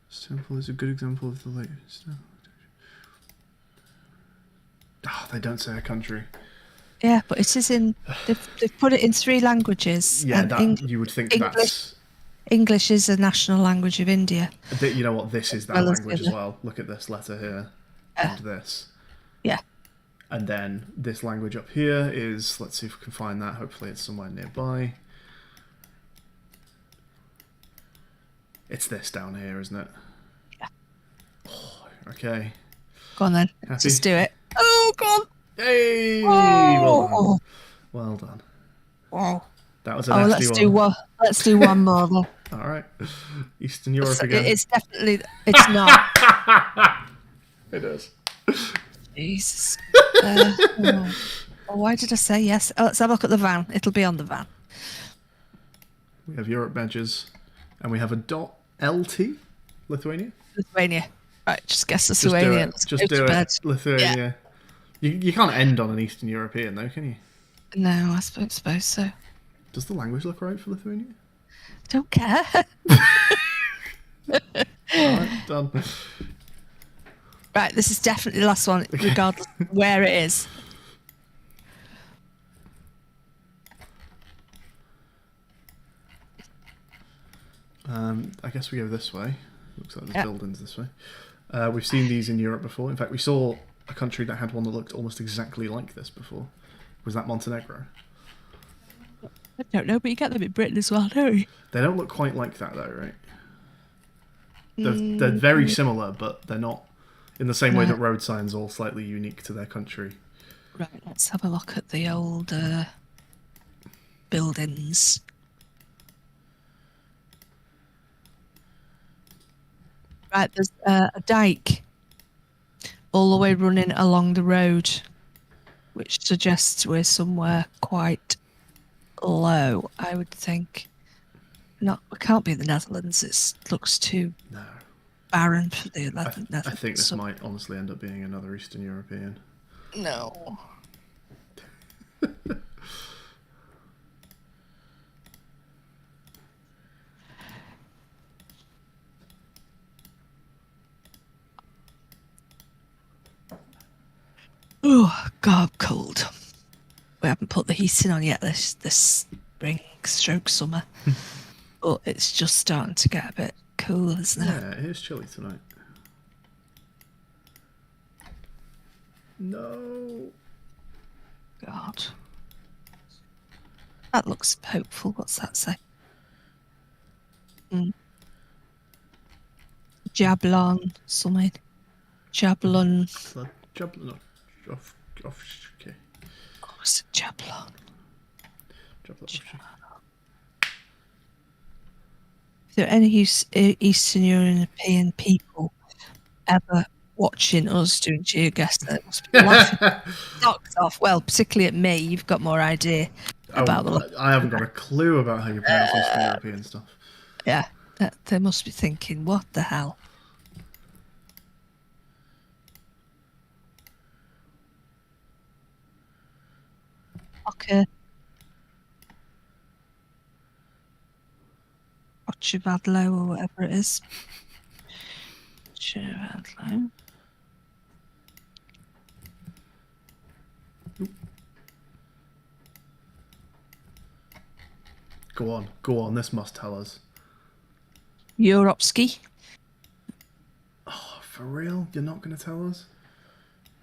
This temple is a good example of the latest. Oh, they don't say a country. Yeah, but it is in. They've put it in 3 languages. Yeah, and you would think that's. English is the national language of India. You know what? This is that language as well. Look at this letter here, and this. Yeah. And then this language up here is. Let's see if we can find that. Hopefully, it's somewhere nearby. It's this down here, isn't it? Yeah. Oh, okay. Go on then. Happy? Just do it. Oh God! Hey! Oh. Well done. Wow. That was a nasty Let's do one more then. All right. Eastern Europe again. It's definitely. It's not. It is. Jesus. Why did I say yes? Oh, let's have a look at the van. It'll be on the van. We have Europe badges, and we have a .lt, Lithuania. Lithuania. Right, just guess Lithuania. Just do it. Lithuania. Yeah. You can't end on an Eastern European though, can you? No, I suppose so. Does the language look right for Lithuania? Don't care. Alright, done. Right, this is definitely the last one, regardless of where it is. I guess we go this way. Looks like there's buildings this way. We've seen these in Europe before. In fact, we saw a country that had one that looked almost exactly like this before. Was that Montenegro? I don't know, but you get them in Britain as well, don't you? They don't look quite like that though, right? They're very similar, but they're not in the same way that road signs are all slightly unique to their country. Right, let's have a look at the old buildings. Right, there's a dike all the way running along the road, which suggests we're somewhere quite low, I would think. Not, it can't be the Netherlands. It looks too barren for the Netherlands. I think this might honestly end up being another Eastern European. No. Oh, God, I'm cold. We haven't put the heating on yet this spring stroke summer. But it's just starting to get a bit cool, isn't it? Yeah, it is chilly tonight. No. God. That looks hopeful. What's that say? Jablon, something. Jablon. Jablon. Okay. Oh, it's a Jablon. If there are any Eastern European people ever watching us doing Geoguess, that must be laughing socks off. Well, particularly at me, you've got more idea about the. I haven't got a clue about how you pronounce Eastern European stuff. Yeah, they must be thinking, what the hell? Okay. Chivadlo or whatever it is. Chivadlo. Go on, this must tell us. Europski. Oh, for real? You're not going to tell us?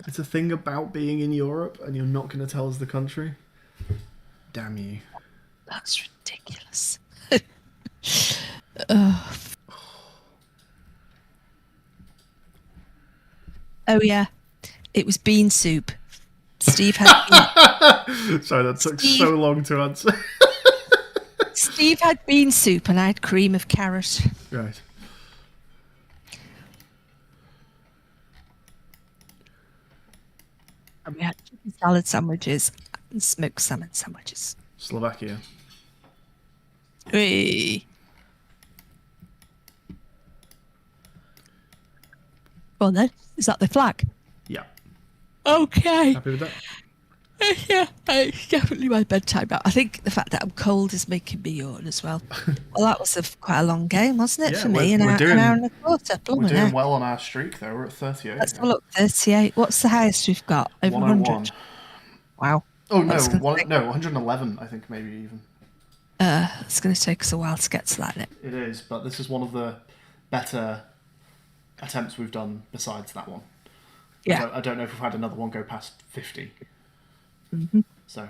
It's a thing about being in Europe and you're not going to tell us the country? Damn you. That's ridiculous. Oh yeah, it was bean soup. Steve had Sorry, that took so long to answer. Steve had bean soup and I had cream of carrot. Right. And we had chicken salad sandwiches and smoked salmon sandwiches. Slovakia. Hey. Well then, is that the flag? Yeah. Okay. Happy with that? Yeah, it's definitely my bedtime now. I think the fact that I'm cold is making me yawn as well. Well, that was quite a long game, wasn't it, Yeah, for me? we're An hour doing and a quarter. we're Blimey, doing heck. well on our streak though. We're at 38. Let's have Yeah. a look. 38. What's the highest we've got? Over 100. 101. Wow. Oh That's no, going to take, 111. I think maybe even. it's going to take us a while to get to that, isn't it? It is, but this is one of the better attempts we've done besides that one. Yeah. I don't know if we've had another one go past 50. So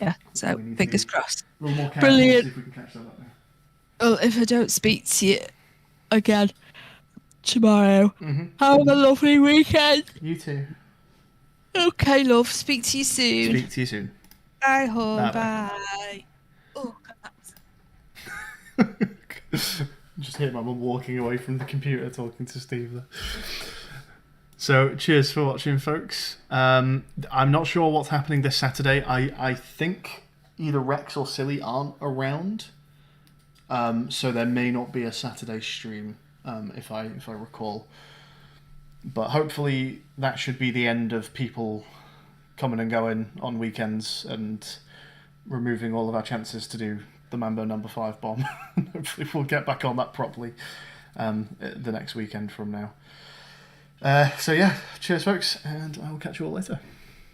Yeah. So, we need to fingers be crossed. a little more careful. Brilliant. See if we can catch that up now. Well, if I don't speak to you again tomorrow, have a lovely weekend. You too. Okay, love. Speak to you soon. Speak to you soon. Bye, hon. Bye-bye. Bye. Oh, Just hear my mum walking away from the computer talking to Steve there. So, cheers for watching, folks. I'm not sure what's happening this Saturday. I think either Rex or Silly aren't around, so there may not be a Saturday stream, if I recall. But hopefully that should be the end of people coming and going on weekends and removing all of our chances to do the Mambo number 5 bomb. Hopefully we'll get back on that properly the next weekend from now. So yeah, cheers folks, and I will catch you all later.